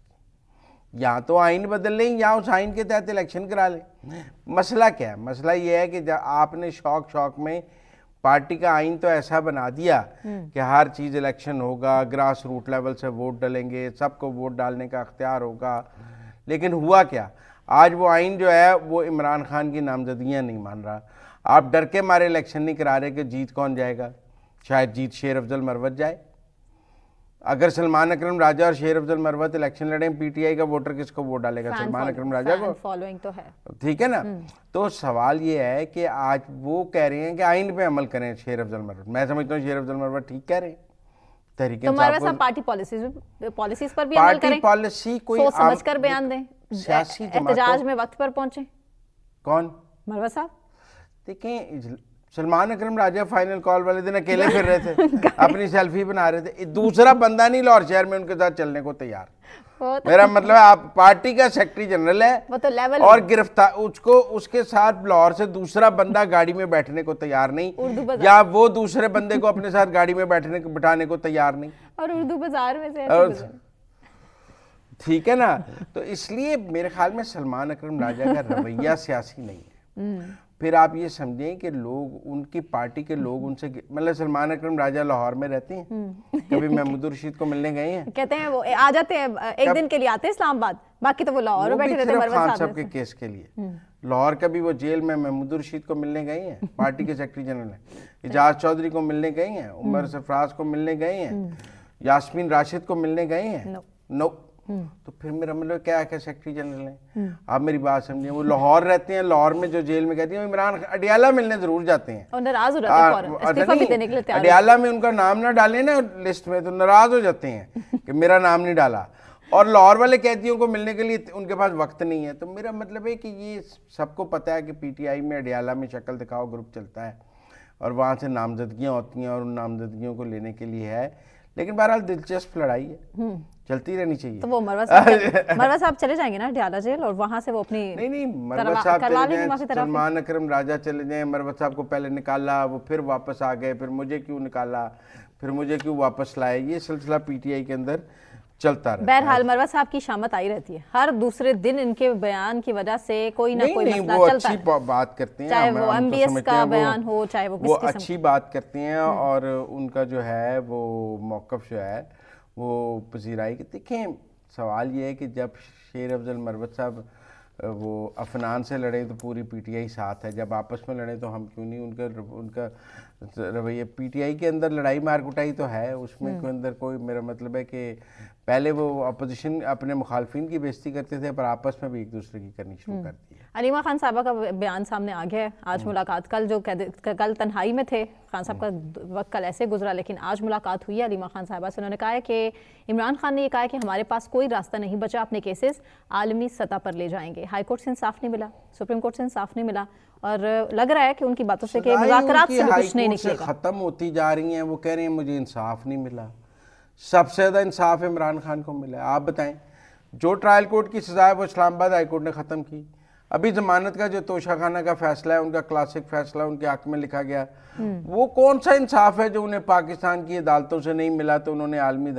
یا تو آئین بدل لیں یا اس آئین کے تحت الیکشن کرا لیں. مسئلہ کیا ہے؟ مسئلہ یہ ہے کہ آپ نے شوق میں پارٹی کا آئین تو ایسا بنا دیا کہ ہر چیز الیکشن ہوگا، گراس روٹ لیول سے ووٹ ڈالیں گے، سب کو ووٹ ڈالنے کا اختیار ہوگا. لیکن ہوا کیا؟ آج وہ آئین جو ہے وہ عمران خان کی نامزدگیاں نہیں مان رہا. آپ ڈر کے مارے الیکشن نہیں کرا رہے کہ جیت کون جائے گا. شاید جیت شیر افضل مروت جائے. अगर सलमान अकरम राजा और शेर अफजल मरवत इलेक्शन लड़े, पीटीआई का वोटर किसको वोट डालेगा? सलमान अकरम राजा को। फॉलोइंग तो है, ठीक है ना। तो सवाल ये है कि आज वो कह रहे हैं कि आइन पे अमल करें शेर अफजल मरवत। मैं समझता हूँ शेर अफजल मरवत ठीक कह रहे हैं। तहरीक तो मरवत साहब पार्टी पॉलिसीज पर भी अमल करें, पार्टी पॉलिसी कोई सोच समझ कर बयान दें, सियासी एहतजाज में वक्त पर पहुंचे। कौन? मरवत साहब। देखें, सलमान अकरम राजा फाइनल कॉल वाले दिन अकेले फिर रहे थे, अपनी सेल्फी बना रहे थे, दूसरा बंदा नहीं लाहौर शहर में उनके साथ चलने को तैयार। मेरा मतलब है आप पार्टी का सेक्रेटरी जनरल है, वो तो लेवल और गिरफ्तार, उसको उसके साथ लाहौर से दूसरा बंदा गाड़ी में बैठने को तैयार नहीं, या वो दूसरे बंदे को अपने साथ गाड़ी में बिठाने को तैयार नहीं, और उर्दू बाजार में से ठीक है ना। तो इसलिए मेरे ख्याल में सलमान अकरम राजा का रवैया सियासी नहीं है। फिर आप ये समझें कि लोग, उनकी पार्टी के लोग उनसे, मतलब सलमान अकरम राजा लाहौर में रहते हैं, कभी महमूद रशीद को मिलने गए हैं? कहते हैं वो आ जाते हैं एक दिन के लिए, आते हैं इस्लामाबाद, बाकी तो वो लाहौर में बैठे रहते हैं खान साहब के केस के लिए। लाहौर कभी वो जेल में महमूद रशीद को मिलने गए हैं? पार्टी के सेक्रेटरी जनरल है। एजाज चौधरी को मिलने गए हैं? उमर सरफराज को मिलने गए हैं? यास्मीन राशिद को मिलने गए हैं? नो। तो फिर मेरा मतलब क्या है, सेक्रेटरी जनरल है। आप मेरी बात समझिए, वो लाहौर रहते हैं, लाहौर में जो जेल में कहती हैं, इमरान अडियाला मिलने जरूर जाते हैं और नाराज हो जाते हैं, इस्तीफा भी देने के लिए तैयार। अडियाला में उनका नाम ना डाले ना लिस्ट में तो नाराज हो जाते हैं कि मेरा नाम नहीं डाला, और लाहौर वाले कैदियों को मिलने के लिए उनके पास वक्त नहीं है। तो मेरा मतलब है कि ये सबको पता है कि पीटीआई में अडियाला में शक्ल दिखाओ ग्रुप चलता है, और वहाँ से नामजदगियाँ होती हैं, और उन नामजदगियों को लेने के लिए है। लेकिन बहरहाल दिलचस्प लड़ाई है, चलती रहनी चाहिए। तो वो मरवत साहब चले जाएंगे ना अडियाला जेल, और वहां से वो अपनी नहीं मरवत साहब चले जाएं, सलमान अकरम राजा चले जाएं, मरवत साहब को पहले निकाला, वो फिर वापस आ गए, फिर मुझे क्यों निकाला, फिर मुझे क्यों वापस लाए, ये सिलसिला पीटीआई के अंदर चलता रहता है। बहरहाल मरवत साहब की शामत आई रहती है, हर दूसरे दिन इनके बयान की वजह से कोई ना कोई मसला चलता है। अच्छी बात करते हैं, चाहे वो एमबीएस का बयान हो, चाहे वो अच्छी बात करते हैं, और उनका जो है वो मौक़िफ़ जो है वो पजीराई के। देखें, सवाल ये है कि जब शेर अफजल मरवत साहब वो अफनान से लड़े तो पूरी पीटीआई साथ है, जब आपस में लड़े तो हम क्यों नहीं। उनका रवैया, पीटीआई के अंदर लड़ाई मार कुटाई तो है, उसमें कोई अंदर कोई, मेरा मतलब है कि पहले वो अपोजिशन अपने मुखालफिन की बेइज्जती करते थे, पर आपस में भी एक दूसरे की करनी शुरू कर दी है। अलीमा खान साहबा का बयान सामने आ गया है, आज मुलाकात, कल तन्हाई में थे खान साहब का वक्त, कल ऐसे गुजरा, लेकिन आज मुलाकात हुई है अलीमा खान साहबा से। उन्होंने कहा है कि इमरान खान ने ये कहा है कि हमारे पास कोई रास्ता नहीं बचा, अपने केसेस आलमी सतह पर ले जाएंगे। हाई कोर्ट से इंसाफ नहीं मिला, सुप्रीम कोर्ट से इंसाफ नहीं मिला, और लग रहा है कि उनकी बातों से कि मुज़ाकरात से कुछ नहीं निकलेगा, खत्म होती जा रही हैं। वो कह रहे हैं मुझे इंसाफ नहीं मिला। सबसे ज़्यादा इंसाफ इमरान खान को मिला है। आप बताएं, जो ट्रायल कोर्ट की सज़ा है वो इस्लामाबाद हाई कोर्ट ने ख़त्म की। अभी ज़मानत का जो तोशाखाना का फैसला है, उनका क्लासिक फैसला उनके हक में लिखा गया, वो कौन सा इंसाफ है जो उन्हें पाकिस्तान की अदालतों से नहीं मिला, तो उन्होंने आलमी,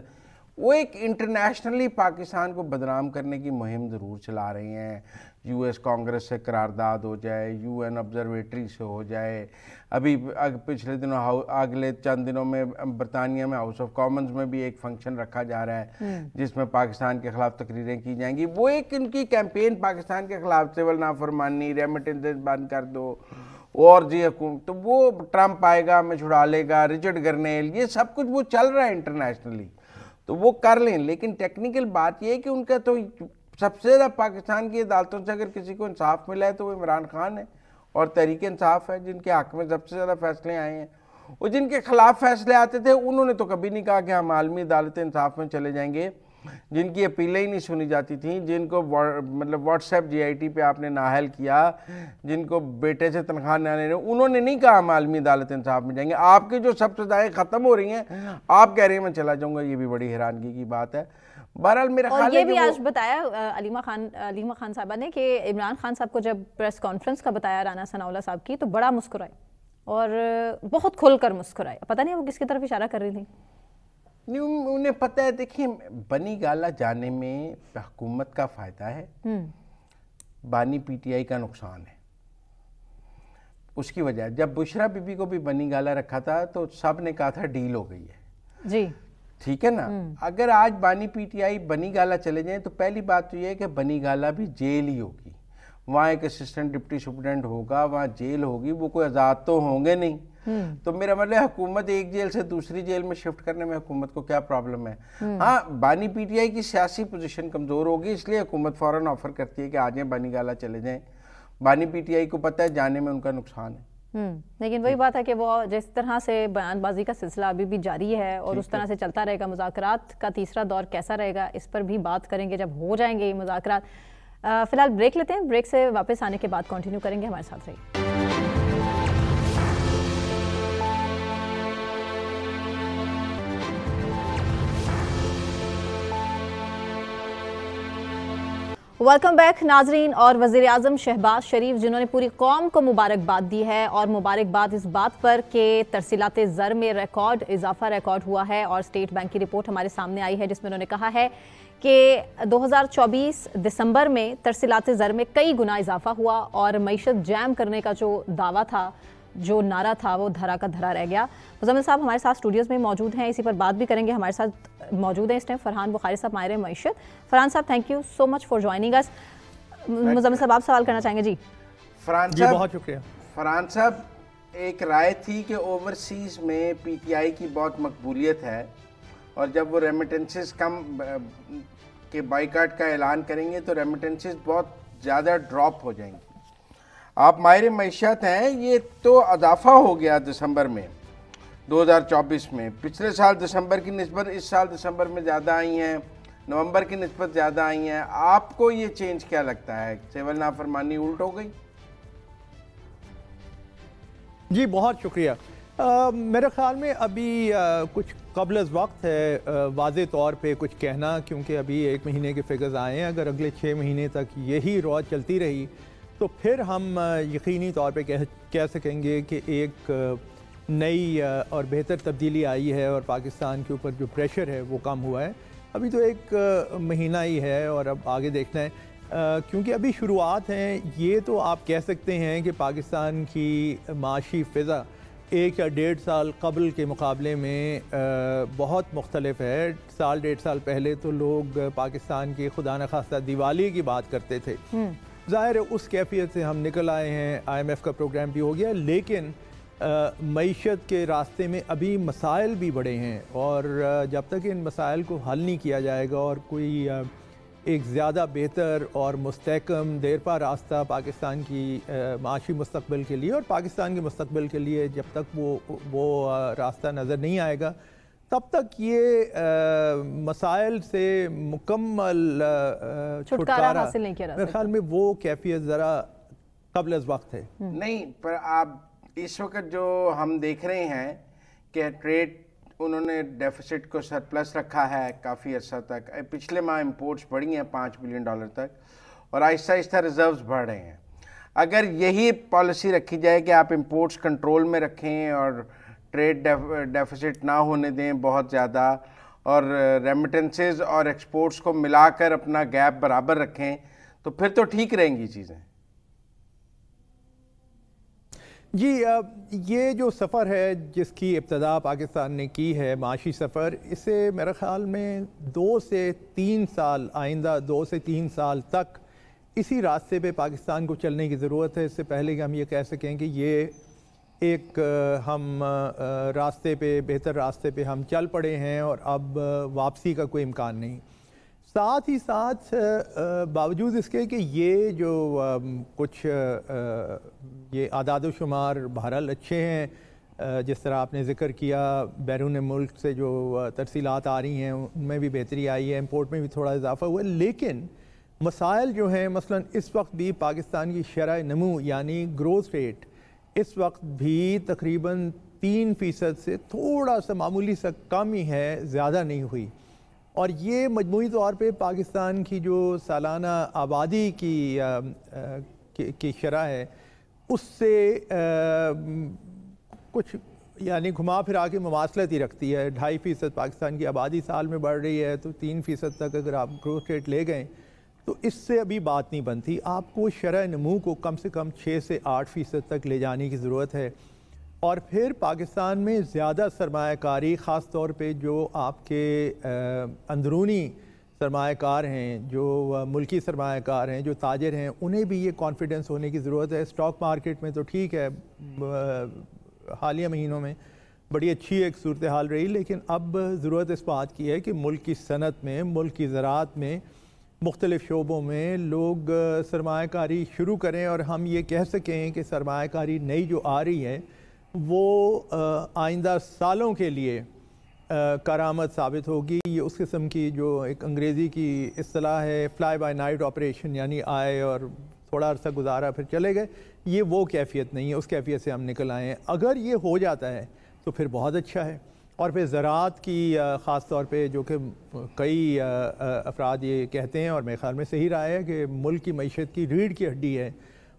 वो एक इंटरनेशनली पाकिस्तान को बदनाम करने की मुहिम ज़रूर चला रहे हैं। यूएस कांग्रेस से करारदाद हो जाए, यूएन ऑब्जर्वेटरी से हो जाए, अभी पिछले दिनों अगले चंद दिनों में बरतानिया में हाउस ऑफ कॉमन्स में भी एक फंक्शन रखा जा रहा है जिसमें पाकिस्तान के खिलाफ तकरीरें की जाएंगी। वो एक इनकी कैंपेन पाकिस्तान के खिलाफ, सिविल नाफरमानी, रेमिटेंसेस बंद कर दो, और जी हुकूमत, तो वो ट्रंप आएगा हमें छुड़ा लेगा, रिचर्ड गर्नेल, ये सब कुछ वो चल रहा है इंटरनेशनली, तो वो कर लें। लेकिन टेक्निकल बात ये है कि उनका तो सबसे ज़्यादा पाकिस्तान की अदालतों से अगर किसी को इंसाफ मिला है तो वो इमरान खान है और तहरीक इंसाफ है, जिनके हक में सबसे ज़्यादा फैसले आए हैं। और जिनके खिलाफ फैसले आते थे उन्होंने तो कभी नहीं कहा कि हम आलमी अदालत इंसाफ में चले जाएंगे, जिनकी अपीलें ही नहीं सुनी जाती थी, जिनको मतलब व्हाट्सएप जीआईटी पे आपने नाअहल किया, जिनको बेटे से तनख्वाह न लेने, उन्होंने नहीं कहा हम आलमी अदालत इंसाफ में जाएंगे। आपकी जो सब सजाएं ख़त्म हो रही हैं, आप कह रहे हैं मैं चला जाऊँगा, ये भी बड़ी हैरानगी की बात है। बहरहाल मेरा ख्याल है ये भी आज बताया अलीमा खान साहबा ने कि इमरान खान साहब को जब प्रेस कॉन्फ्रेंस का बताया राना सनाउल्लाह साहब की, तो बड़ा मुस्कुराए और बहुत खुलकर मुस्कुराए। पता नहीं वो किसकी तरफ इशारा कर रही थी। नहीं, उन्हें पता है। देखिए, बनी गाला जाने में हुकूमत का फ़ायदा है, बानी पीटीआई का नुकसान है। उसकी वजह, जब बुशरा बीबी को भी बनी गाला रखा था तो सब ने कहा था डील हो गई है जी, ठीक है ना। अगर आज बानी पीटीआई बनी गाला चले जाएं तो पहली बात तो ये है कि बनी गाला भी जेल ही होगी, वहाँ एक असिस्टेंट डिप्टी सुप्रिटेंडेंट होगा, वहाँ जेल होगी, वो कोई आज़ाद तो होंगे नहीं। तो मेरा मतलब हुकूमत एक जेल से दूसरी जेल में शिफ्ट करने में हुकूमत को क्या प्रॉब्लम है। हाँ, बानी पीटीआई की सियासी पोजीशन कमज़ोर होगी, इसलिए हुकूमत फ़ौरन ऑफ़र करती है कि आ जाएँ बानी गाला चले जाएँ। बानी पीटीआई को पता है जाने में उनका नुकसान है। लेकिन वही बात है कि वो जिस तरह से बयानबाजी का सिलसिला अभी भी जारी है और उस तरह से चलता रहेगा, मुज़ाकरात का तीसरा दौर कैसा रहेगा इस पर भी बात करेंगे जब हो जाएंगे ये मुज़ाकरात। फिलहाल ब्रेक लेते हैं, ब्रेक से वापस आने के बाद कंटिन्यू करेंगे, हमारे साथ रहिए। वेलकम बैक नाजरीन। और वज़ीर आज़म शहबाज शरीफ जिन्होंने पूरी कौम को मुबारकबाद दी है, और मुबारकबाद इस बात पर कि तरसीलात ज़र में इजाफा रिकॉर्ड हुआ है, और स्टेट बैंक की रिपोर्ट हमारे सामने आई है जिसमें उन्होंने कहा है कि 2024 दिसंबर में तरसीलात ज़र में कई गुना इजाफा हुआ और मईशत जैम करने का जो दावा था, जो नारा था, वो धरा का धरा रह गया। मुज़म्मिल साहब हमारे साथ स्टूडियोज़ में मौजूद हैं, इसी पर बात भी करेंगे। हमारे साथ मौजूद हैं इस टाइम फरहान बुखारी साहब, माहिर मईशत। फरहान साहब, thank you so much for joining us. Muzammil साहब आप सवाल करना चाहेंगे? जी फरहान साहब, बहुत शुक्रिया। फरहान साहब, एक राय थी कि ओवरसीज़ में पीटीआई की बहुत मकबूलियत है, और जब वो रेमिटेंसेस कम के बाइकाट का ऐलान करेंगे तो रेमिटेंसेस बहुत ज़्यादा ड्रॉप हो जाएंगी। आप माहिर मईशत हैं, ये तो इजाफा हो गया दिसंबर में 2024 में। पिछले साल दिसंबर की निस्बत इस साल दिसंबर में ज़्यादा आई हैं, नवंबर की निस्बत ज़्यादा आई हैं। आपको ये चेंज क्या लगता है? सिविल नाफरमानी उल्ट हो गई? जी बहुत शुक्रिया। मेरे ख्याल में अभी कुछ कबल वक्त है वाज़े तौर पे कुछ कहना, क्योंकि अभी 1 महीने के फिगर्स आए हैं। अगर अगले 6 महीने तक यही रौद चलती रही तो फिर हम यकीनी तौर पे कह सकेंगे कि एक नई और बेहतर तब्दीली आई है और पाकिस्तान के ऊपर जो प्रेशर है वो कम हुआ है। अभी तो 1 महीना ही है और अब आगे देखना है, क्योंकि अभी शुरुआत है। ये तो आप कह सकते हैं कि पाकिस्तान की माशी फ़िज़ा 1 या 1.5 साल कबल के मुकाबले में बहुत मुख्तलिफ है। साल 1.5 साल पहले तो लोग पाकिस्तान की खुदा न खास्ता दिवाली की बात करते थे। ज़ाहिर है उस कैफियत से हम निकल आए हैं, IMF का प्रोग्राम भी हो गया, लेकिन मईशत के रास्ते में अभी मसाइल भी बड़े हैं, और जब तक इन मसाइल को हल नहीं किया जाएगा और कोई एक ज़्यादा बेहतर और मुस्तहकम देरपा रास्ता पाकिस्तान की माशी मुस्तक़बिल के लिए और पाकिस्तान के मुस्तक़बिल के लिए जब तक वो रास्ता नज़र नहीं आएगा, तब तक ये मसाइल से मुकम्मल छुटकारा हासिल नहीं किया जा सकता। मेरे ख्याल में वो कैफियत ज़रा कबल अज़ वक्त है। नहीं, पर आप इस वक्त जो हम देख रहे हैं कि ट्रेड उन्होंने डेफिसिट को सरप्लस रखा है काफ़ी अर्सा तक। पिछले माह इंपोर्ट्स बढ़ी हैं $5 बिलियन तक, और आहिस्ता आहिस्ता रिजर्व्स बढ़ रहे हैं। अगर यही पॉलिसी रखी जाए कि आप इंपोर्ट्स कंट्रोल में रखें और ट्रेड डेफिसिट ना होने दें बहुत ज़्यादा, और रेमिटेंसेस और एक्सपोर्ट्स को मिलाकर अपना गैप बराबर रखें, तो फिर तो ठीक रहेंगी चीज़ें। जी ये जो सफ़र है जिसकी इब्तदा पाकिस्तान ने की है, माशी सफ़र, इसे मेरे ख़्याल में 2 से 3 साल आइंदा 2 से 3 साल तक इसी रास्ते पे पाकिस्तान को चलने की ज़रूरत है। इससे पहले कि हम ये कह सकें कि ये एक हम रास्ते पे, बेहतर रास्ते पे हम चल पड़े हैं और अब वापसी का कोई इम्कान नहीं। साथ ही साथ बावजूद इसके कि ये जो कुछ ये आदाद शुमार बहरहाल अच्छे हैं, जिस तरह आपने ज़िक्र किया बैरून मुल्क से जो तरसीलात आ रही हैं उनमें भी बेहतरी आई है, इंपोर्ट में भी थोड़ा इजाफा हुआ है, लेकिन मसाइल जो हैं, मसलन इस वक्त भी पाकिस्तान की शरह नमू यानी ग्रोथ रेट इस वक्त भी तकरीबन 3% से थोड़ा सा मामूली सा कम ही है, ज़्यादा नहीं हुई। और ये मजमूई तौर पे पाकिस्तान की जो सालाना आबादी की शरह है उससे कुछ यानी घुमा फिरा के मुमासलत ही रखती है। 2.5% पाकिस्तान की आबादी साल में बढ़ रही है, तो 3% तक अगर आप ग्रोथ रेट ले गए तो इससे अभी बात नहीं बनती। आपको शरह नमू को कम से कम 6 से 8% तक ले जाने की ज़रूरत है। और फिर पाकिस्तान में ज़्यादा सरमायाकारी, ख़ास तौर पे जो आपके अंदरूनी सरमायाकार हैं, जो मुल्की सरमायाकार हैं, जो ताजिर हैं, उन्हें भी ये कॉन्फिडेंस होने की ज़रूरत है। स्टॉक मार्केट में तो ठीक है, حالیہ مہینوں میں بڑی اچھی ایک صورتحال رہی، لیکن اب ضرورت اس بات کی ہے کہ ملک کی صنعت میں، ملک کی زراعت میں، مختلف شعبوں میں لوگ سرمایہ کاری شروع کریں، اور ہم یہ کہہ سکیں کہ سرمایہ کاری نئی جو آ رہی ہے وہ آئندہ سالوں کے لیے کارآمد ثابت ہوگی۔ یہ اس قسم کی جو ایک انگریزی کی اصطلاح ہے فلائی بائی نائٹ آپریشن، یعنی آئے اور تھوڑا عرصہ گزارا پھر چلے گئے، یہ وہ کیفیت نہیں ہے، اس کیفیت سے ہم نکل آئے ہیں۔ اگر یہ ہو جاتا ہے تو پھر بہت اچھا ہے۔ اور پھر زراعت کی خاص طور پہ جو کہ کئی افراد یہ کہتے ہیں، اور میرے خیال میں صحیح رائے ہے، کہ ملک کی معیشت کی ریڑھ کی ہڈی ہے،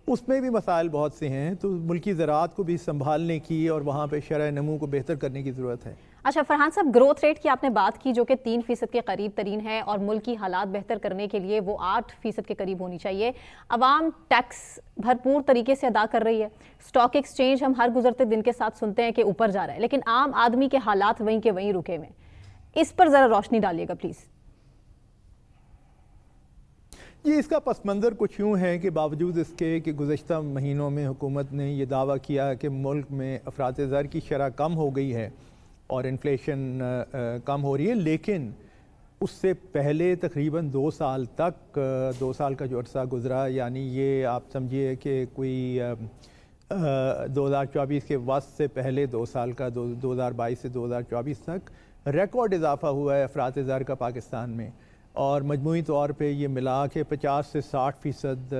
اس میں بھی مسائل بہت سے ہیں، تو ملکی زراعت کو بھی سنبھالنے کی اور وہاں پہ شرح نمو کو بہتر کرنے کی ضرورت ہے۔ اچھا فرحان صاحب، گروتھ ریٹ کی آپ نے بات کی جو کہ 3% کے قریب ترین ہے، اور ملک کی حالات بہتر کرنے کے لیے وہ 8% کے قریب ہونی چاہیے۔ عوام ٹیکس بھرپور طریقے سے ادا کر رہی ہے، سٹاک ایکسچینج ہم ہر گزرتے دن کے ساتھ سنتے ہیں کہ اوپر جا رہا ہے، لیکن عام آدمی کے حالات وہیں کے وہیں رکے ہوئے ہیں۔ اس پر ذرا روشنی ڈالیے گا پلیز۔ جی، اس کا پس منظر کچھ یوں ہے کہ باوجود اس کے کہ گزشتہ مہینوں میں حکومت نے یہ دعویٰ کیا کہ ملک میں افراط زر کی شرح کم ہو گئی ہے اور انفلیشن کم ہو رہی ہے، لیکن اس سے پہلے تقریباً 2 سال تک 2 سال کا جو عرصہ گزرا، یعنی یہ آپ سمجھیے کہ کوئی 2024 کے وسط سے پہلے 2 سال کا 2022 سے 2024 تک ریکارڈ اضافہ ہوا ہے افراط زر کا پاکستان میں، اور مجموعی طور پہ یہ ملا کے 50 سے 60%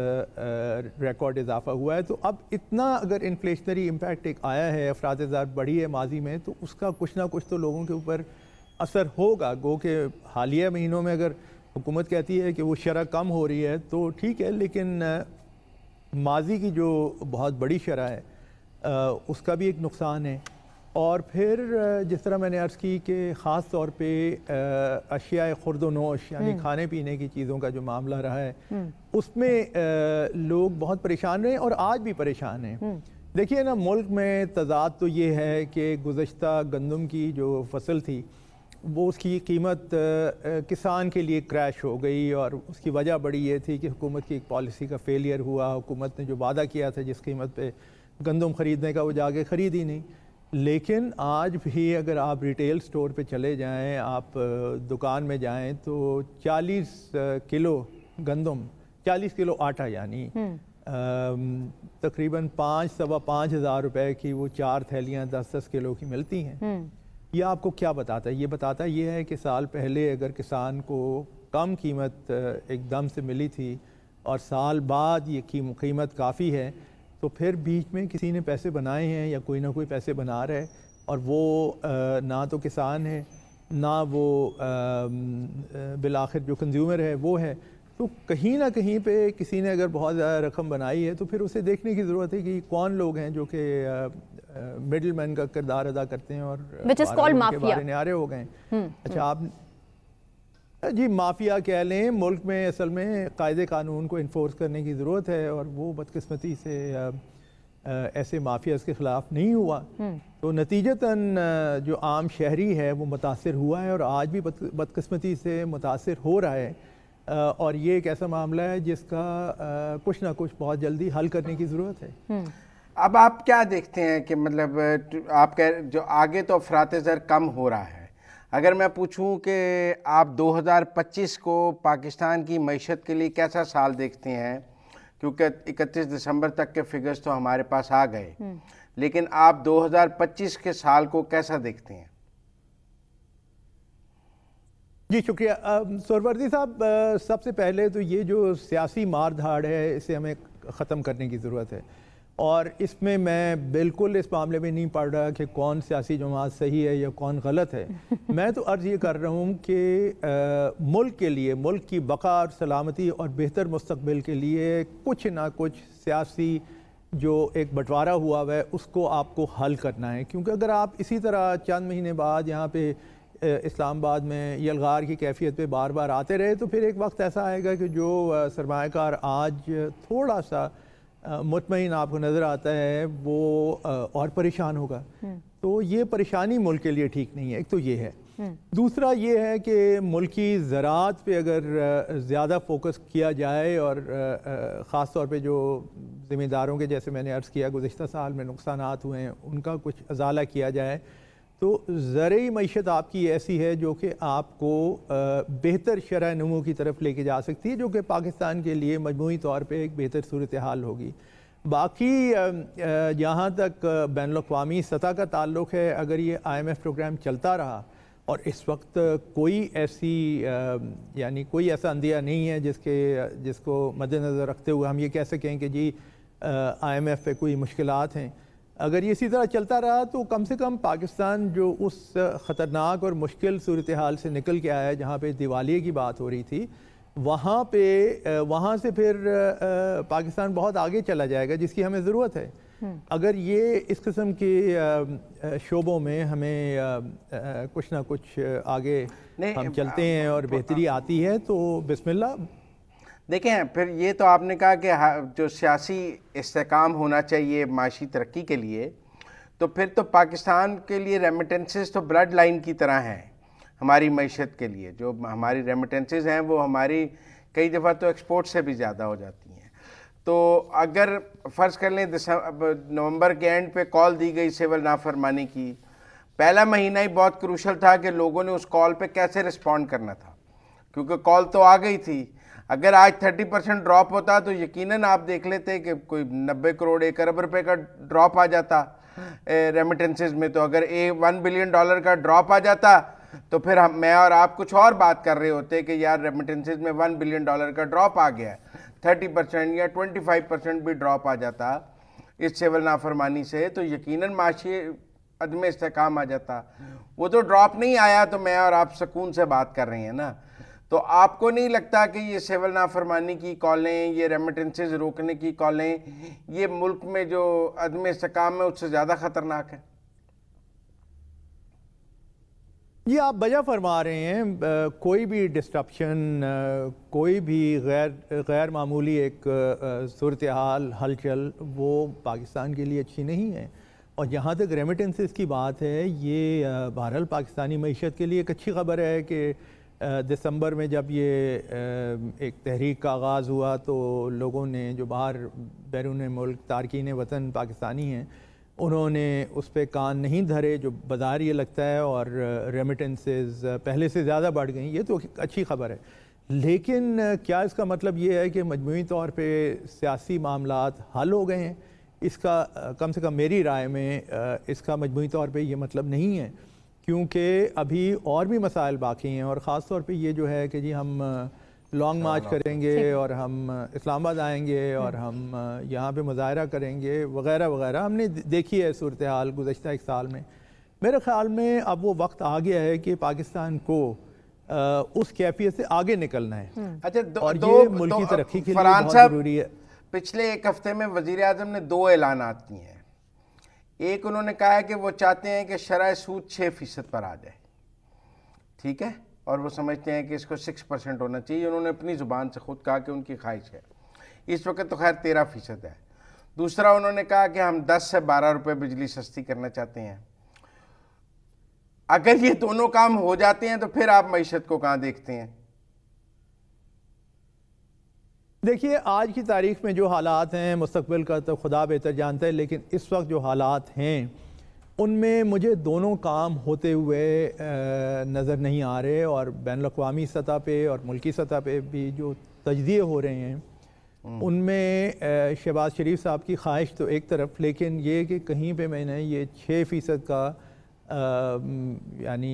ریکارڈ اضافہ ہوا ہے۔ تو اب اتنا اگر انفلیشنری امپیکٹ ایک آیا ہے، افراط زر بڑھی ہے ماضی میں، تو اس کا کچھ نہ کچھ تو لوگوں کے اوپر اثر ہوگا۔ گو کہ حالیہ مہینوں میں اگر حکومت کہتی ہے کہ وہ شرح کم ہو رہی ہے تو ٹھیک ہے، لیکن ماضی کی جو بہت بڑی شرح ہے اس کا بھی ایک نقصان ہے۔ اور پھر جس طرح میں نے عرض کی کہ خاص طور پہ اشیاء خورد و نوش، یعنی کھانے پینے کی چیزوں کا جو معاملہ رہا ہے، اس میں لوگ بہت پریشان رہے اور آج بھی پریشان ہیں۔ دیکھیے نا، ملک میں تضاد تو یہ ہے کہ گزشتہ گندم کی جو فصل تھی وہ اس کی قیمت کسان کے لیے کریش ہو گئی، اور اس کی وجہ بڑی یہ تھی کہ حکومت کی ایک پالیسی کا فیلئر ہوا۔ حکومت نے جو وعدہ کیا تھا جس قیمت پہ گندم خریدنے کا، وہ جا کے خرید ہی نہیں۔ لیکن آج بھی اگر آپ ریٹیل سٹور پہ چلے جائیں، آپ دکان میں جائیں، تو 40 کلو گندم، 40 کلو آٹا، یعنی تقریباً 5-5.25 ہزار روپے کی وہ 4 تھیلیاں 10-10 کلو کی ملتی ہیں۔ یہ آپ کو کیا بتاتا ہے؟ یہ بتاتا یہ ہے کہ سال پہلے اگر کسان کو کم قیمت ایک دم سے ملی تھی اور سال بعد یہ قیمت کافی ہے، تو پھر بیچ میں کسی نے پیسے بنائے ہیں یا کوئی نہ کوئی پیسے بنا رہا ہے، اور وہ نہ تو کسان ہے نہ وہ بالآخر جو کنزیومر ہے وہ ہے۔ تو کہیں نہ کہیں پہ کسی نے اگر بہت زیادہ رقم بنائی ہے تو پھر اسے دیکھنے کی ضرورت ہے کہ کون لوگ ہیں جو کہ مڈل مین کا کردار ادا کرتے ہیں اور بارے نعرے ہو گئے۔ اچھا، آپ جی مافیا کہہ لیں، ملک میں اصل میں قاعدے قانون کو انفورس کرنے کی ضرورت ہے، اور وہ بدقسمتی سے ایسے مافیاز کے خلاف نہیں ہوا، تو نتیجتاً جو عام شہری ہے وہ متاثر ہوا ہے، اور آج بھی بدقسمتی سے متاثر ہو رہا ہے۔ اور یہ ایک ایسا معاملہ ہے جس کا کچھ نہ کچھ بہت جلدی حل کرنے کی ضرورت ہے۔ اب آپ کیا دیکھتے ہیں کہ مطلب آپ جو آگے تو افراط زر کم ہو رہا ہے، اگر میں پوچھوں کہ آپ 2025 کو پاکستان کی معیشت کے لیے کیسا سال دیکھتے ہیں، کیونکہ 31 دسمبر تک کے فگرز تو ہمارے پاس آ گئے، لیکن آپ 2025 کے سال کو کیسا دیکھتے ہیں؟ جی شکریہ سہروردی صاحب۔ سب سے پہلے تو یہ جو سیاسی مار دھاڑ ہے اسے ہمیں ختم کرنے کی ضرورت ہے، اور اس میں میں بالکل اس معاملے میں نہیں پڑھ رہا کہ کون سیاسی جماعت صحیح ہے یا کون غلط ہے۔ میں تو عرض یہ کر رہا ہوں کہ ملک کے لیے، ملک کی بقا اور سلامتی اور بہتر مستقبل کے لیے کچھ نہ کچھ سیاسی جو ایک بٹوارا ہوا ہے اس کو آپ کو حل کرنا ہے، کیونکہ اگر آپ اسی طرح چند مہینے بعد یہاں پہ اسلام آباد میں یلغار کی کیفیت پہ بار بار آتے رہے تو پھر ایک وقت ایسا آئے گا کہ جو سرمایہ کار آج تھوڑا سا مطمئن آپ کو نظر آتا ہے وہ اور پریشان ہوگا۔ تو یہ پریشانی ملک کے لیے ٹھیک نہیں ہے، ایک تو یہ ہے۔ दूसरा ये है कि मुल्की ज़राअत पे अगर ज़्यादा फोकस किया जाए और ख़ास तौर पे जो ज़िम्मेदारों के, जैसे मैंने अर्ज़ किया गुज़िश्ता साल में नुकसानात हुए हैं, उनका कुछ अज़ाला किया जाए तो ज़रई मईशत आपकी ऐसी है जो कि आपको बेहतर शरह नमू की तरफ लेके जा सकती है, जो कि पाकिस्तान के लिए मजमूई तौर पे एक बेहतर सूरत हाल होगी। बाकी जहाँ तक बैनुल-अक़वामी सतह का ताल्लुक़ है, अगर ये IMF प्रोग्राम चलता रहा और इस वक्त कोई ऐसी यानी कोई ऐसा अंदिया नहीं है जिसको मद्देनज़र रखते हुए हम ये कह सकें कि जी IMF पे कोई मुश्किलात हैं, अगर ये इसी तरह चलता रहा तो कम से कम पाकिस्तान जो उस ख़तरनाक और मुश्किल सूरत हाल से निकल के आया है जहाँ पे दिवालिये की बात हो रही थी, वहाँ से फिर पाकिस्तान बहुत आगे चला जाएगा, जिसकी हमें ज़रूरत है। अगर ये इस किस्म के शोबों में हमें कुछ ना कुछ आगे हम चलते हैं और बेहतरी आती है तो बिस्मिल्लाह। देखें, फिर ये तो आपने कहा कि जो सियासी इस्तेकाम होना चाहिए माशी तरक्की के लिए, तो फिर तो पाकिस्तान के लिए रेमिटेंसेस तो ब्लड लाइन की तरह हैं हमारी मईशत के लिए। जो हमारी रेमिटेंसेस हैं वो हमारी कई दफ़ा तो एक्सपोर्ट से भी ज़्यादा हो जाती हैं। तो अगर फ़र्ज़ कर लें नवंबर के एंड पे कॉल दी गई सिविल नाफरमानी की, पहला महीना ही बहुत क्रूशल था कि लोगों ने उस कॉल पे कैसे रिस्पॉन्ड करना था, क्योंकि कॉल तो आ गई थी। अगर आज 30% ड्रॉप होता तो यकीनन आप देख लेते कि कोई 90 करोड़ 1 अरब रुपए का ड्रॉप आ जाता रेमिटेंसेस में। तो अगर $1 बिलियन का ड्रॉप आ जाता तो फिर मैं और आप कुछ और बात कर रहे होते कि यार रेमिटेंसेस में $1 बिलियन का ड्रॉप आ गया। 30% या 25% भी ड्रॉप आ जाता इस सिविल नाफरमानी से तो यकीनन माशी अदम इस्तेकाम आ जाता। वो तो ड्रॉप नहीं आया तो मैं और आप सुकून से बात कर रहे हैं ना। तो आपको नहीं लगता कि ये सिविल नाफरमानी की कॉलें, ये रेमिटेंसेस रोकने की कॉलें, ये मुल्क में जो अदम इस्तेकाम है उससे ज़्यादा ख़तरनाक है? ये आप वजह फरमा रहे हैं। कोई भी डिस्ट्रप्शन, कोई भी गैर मामूली एक सूरत हाल हलचल वो पाकिस्तान के लिए अच्छी नहीं है। और जहाँ तक रेमिटेंसेस की बात है, ये बहरहाल पाकिस्तानी मईशत के लिए एक अच्छी ख़बर है कि दिसंबर में जब ये एक तहरीक का आगाज़ हुआ तो लोगों ने जो बाहर बैरून मुल्क तारकीन वतन पाकिस्तानी हैं उन्होंने उस पर कान नहीं धरे, जो बाज़ार ये लगता है, और रेमिटेंसेस पहले से ज़्यादा बढ़ गई। ये तो अच्छी ख़बर है, लेकिन क्या इसका मतलब ये है कि मजमूई तौर पे सियासी मामलात हल हो गए हैं? इसका कम से कम मेरी राय में इसका मजमूई तौर पे ये मतलब नहीं है, क्योंकि अभी और भी मसाइल बाकी हैं। और ख़ास तौर पे ये जो है कि जी हम लॉन्ग मार्च करेंगे और हम इस्लामाबाद आएंगे और हम यहाँ पे मुजाहरा करेंगे वगैरह वगैरह, हमने देखी है सूरत हाल गुज़श्ता 1 साल में। मेरे ख़्याल में अब वो वक्त आ गया है कि पाकिस्तान को उस कैफियत से आगे निकलना है। अच्छा, और ये मुल्क की तरक्की के लिए बहुत ज़रूरी है। पिछले 1 हफ्ते में वज़ीर आज़म ने 2 ऐलानात किए हैं। एक उन्होंने कहा है कि वो चाहते हैं कि शरह सूद 6% पर आ जाए, ठीक है, और वो समझते हैं कि इसको 6% होना चाहिए। उन्होंने अपनी ज़ुबान से खुद कहा कि उनकी ख्वाहिश है। इस वक्त तो खैर 13% है। दूसरा उन्होंने कहा कि हम 10 से 12 रुपए बिजली सस्ती करना चाहते हैं। अगर ये दोनों काम हो जाते हैं तो फिर आप मईशत को कहाँ देखते हैं? देखिए, आज की तारीख में जो हालात हैं, मुस्तकबिल का तो खुदा बेहतर जानता है, लेकिन इस वक्त जो हालात हैं उनमें मुझे दोनों काम होते हुए नज़र नहीं आ रहे। और बैनुल-अक़वामी सतह पे और मुल्की सतह पे भी जो तजज़िये हो रहे हैं उनमें शहबाज शरीफ साहब की ख्वाहिश तो एक तरफ, लेकिन ये कि कहीं पे मैंने ये 6% का यानी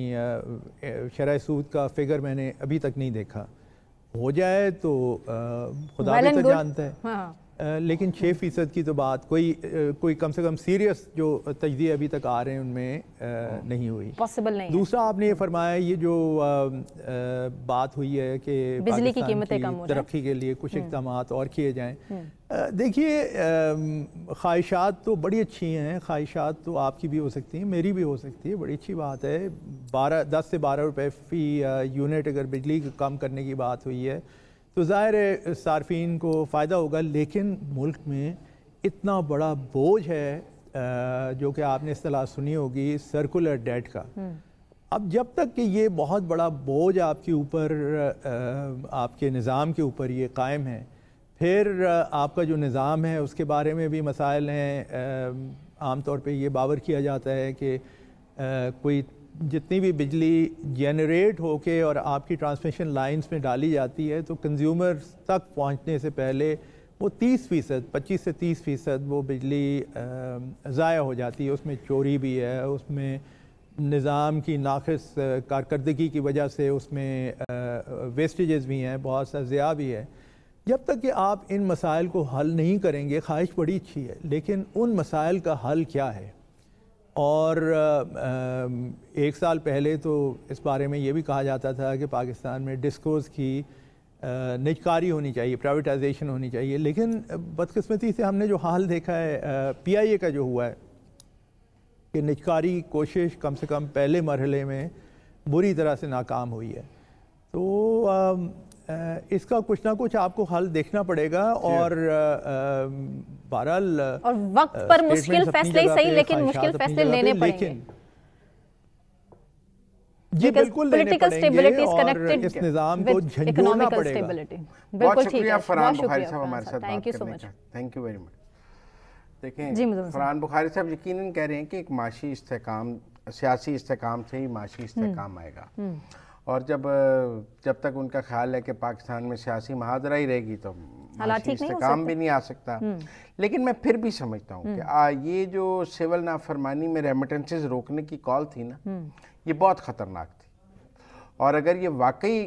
शरह सूद का फिगर मैंने अभी तक नहीं देखा। हो जाए तो खुदा भी तो जानता है। हाँ। लेकिन 6% की तो बात कोई कम से कम सीरियस जो तजज़िये अभी तक आ रहे हैं उनमें नहीं हुई, पॉसिबल नहीं। दूसरा आपने ये फरमाया, ये जो बात हुई है कि बिजली की कीमतें कम हो जाए, तरक्की के लिए कुछ इक़दाम और किए जाएं। देखिए, ख्वाहिशात तो बड़ी अच्छी हैं, ख्वाहिशात तो आपकी भी हो सकती हैं, मेरी भी हो सकती है, बड़ी अच्छी बात है। 10 से 12 रुपए फ़ी यूनिट अगर बिजली कम करने की बात हुई है तो ज़ाहिर है सार्फिन को फ़ायदा होगा। लेकिन मुल्क में इतना बड़ा बोझ है जो कि आपने इस्तिलाह सुनी होगी सर्कुलर डेट का। अब जब तक कि ये बहुत बड़ा बोझ आपके ऊपर, आपके निज़ाम के ऊपर ये कायम है, फिर आपका जो निज़ाम है उसके बारे में भी मसाइल हैं। आम तौर पे ये बावर किया जाता है कि कोई जितनी भी बिजली जनरेट होके और आपकी ट्रांसमिशन लाइंस में डाली जाती है तो कंज्यूमर तक पहुंचने से पहले वो 30%, 25 से 30% वो बिजली ज़ाया हो जाती है। उसमें चोरी भी है, उसमें निज़ाम की नाक़िस कारकर्दगी की वजह से उसमें वेस्टेजेस भी हैं, बहुत सा ज़िया भी है। जब तक कि आप इन मसाइल को हल नहीं करेंगे, ख्वाहिश बड़ी अच्छी है लेकिन उन मसाइल का हल क्या है। और 1 साल पहले तो इस बारे में ये भी कहा जाता था कि पाकिस्तान में डिस्कोज़ की निजकारी होनी चाहिए, प्राइवेटाइजेशन होनी चाहिए, लेकिन बदकिस्मती से हमने जो हाल देखा है PIA का जो हुआ है कि निजकारी कोशिश कम से कम पहले मरहले में बुरी तरह से नाकाम हुई है। तो इसका कुछ ना कुछ आपको हल देखना पड़ेगा। और बहरहाल और वक्त पर मुश्किल फैसले ही सही, लेकिन मुश्किल फैसले लेने पड़ेंगे जी, बिल्कुल लेने पड़ेंगे और इस निज़ाम को झंझोड़ना पड़ेगा। बहुत शुक्रिया फरहान बुखारी साहब हमारे साथ बात करने का। Thank you very much. देखें, फरहान बुखारी साहब यकीनन कह रहे हैं कि एक माशी इस्तेहकाम, सियासी इस्तेहकाम से ही माशी इस्तेहकाम आएगा। और जब तक उनका ख्याल है कि पाकिस्तान में सियासी महादरा ही रहेगी तो माशी इस्तेहकाम भी नहीं आ सकता। लेकिन मैं फिर भी समझता हूँ कि ये जो सिविल नाफरमानी में रेमिटेंसेस रोकने की कॉल थी ना, ये बहुत ख़तरनाक थी। और अगर ये वाकई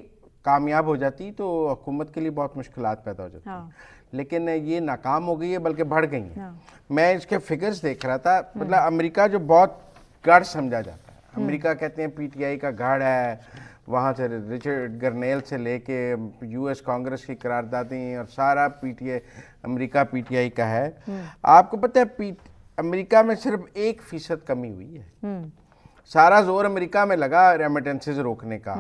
कामयाब हो जाती तो हुकूमत के लिए बहुत मुश्किलात पैदा हो जाती। लेकिन ये नाकाम हो गई है, बल्कि बढ़ गई है। मैं इसके फिगर्स देख रहा था, मतलब अमेरिका जो बहुत गढ़ समझा जाता है, अमेरिका कहते हैं PTI का गढ़ है, वहाँ से रिचर्ड गर्नेल से लेके US कांग्रेस की करारदादी और सारा PTI अमेरिका PTI का है। आपको पता है अमेरिका में सिर्फ 1% कमी हुई है। सारा जोर अमेरिका में लगा रेमिटेंसेस रोकने का,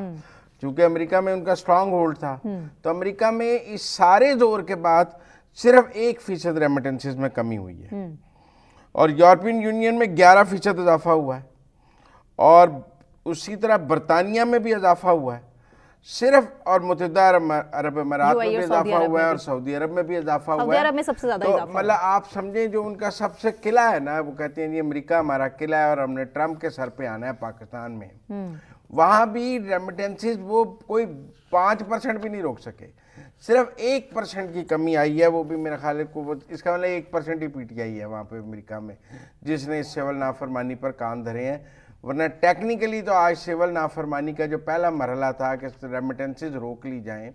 क्योंकि अमेरिका में उनका स्ट्रांग होल्ड था। तो अमेरिका में इस सारे जोर के बाद सिर्फ 1% रेमिटेंसेस में कमी हुई है। और यूरोपियन यूनियन में 11% इजाफा हुआ है, और उसी तरह बरतानिया में भी इजाफा हुआ है सिर्फ, और मुत्तहिदा अरब अमीरात में भी इजाफा हुआ है, और सऊदी अरब में भी इजाफा हुआ है। अरब में सबसे ज्यादा तो मतलब आप समझें जो उनका सबसे किला है ना, वो कहते हैं ये अमेरिका हमारा किला है और हमने ट्रम्प के सर पे आना है पाकिस्तान में। वहाँ भी रेमिटेंसेस वो कोई 5% भी नहीं रोक सके, सिर्फ 1% की कमी आई है। वो भी मेरा ख्याल है को इसका मतलब 1% ही PTI है वहाँ पे अमेरिका में जिसने इस सिविल नाफरमानी पर कान धरे हैं। वरना टेक्निकली तो आज सिविल नाफरमानी का जो पहला मरहला था कि रेमिटेंसेस रोक ली जाएं,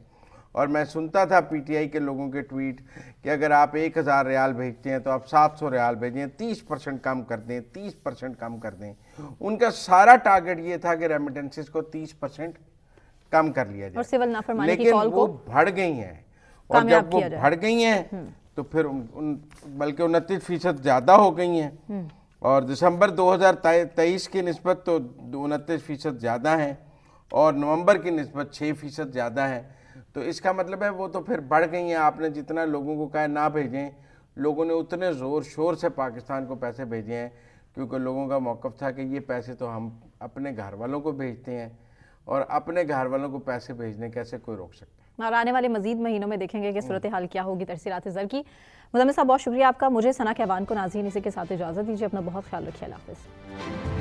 और मैं सुनता था PTI के लोगों के ट्वीट कि अगर आप 1000 रियाल भेजते हैं तो आप 700 रियाल भेजें, 30% कम कर दें, 30% कम कर दें। उनका सारा टारगेट ये था कि रेमिटेंसेस को 30% कम कर लिया जाए। और सिविल नाफरमानी लेकिन की कॉल वो को बढ़ गई हैं, और जब वो बढ़ गई हैं तो फिर बल्कि 29% ज़्यादा हो गई हैं, और दिसंबर 2023 की निस्बत तो 29% ज़्यादा हैं, और नवंबर की निस्बत 6% ज़्यादा है। तो इसका मतलब है वो तो फिर बढ़ गई हैं। आपने जितना लोगों को कहा ना भेजें, लोगों ने उतने ज़ोर शोर से पाकिस्तान को पैसे भेजे हैं, क्योंकि लोगों का मौक़िफ़ था कि ये पैसे तो हम अपने घर वालों को भेजते हैं, और अपने घर वालों को पैसे भेजने कैसे कोई रोक सकता है। और आने वाले मजीद महीनों में देखेंगे कि सूरत हाल क्या होगी तरसीलात ज़र की। मुज़म्मिल साहब बहुत शुक्रिया आपका। मुझे सना कहवान को नाज़रीन इसी के साथ इजाज़त दीजिए। अपना बहुत ख्याल रखिए। अल्लाह हाफ़िज़।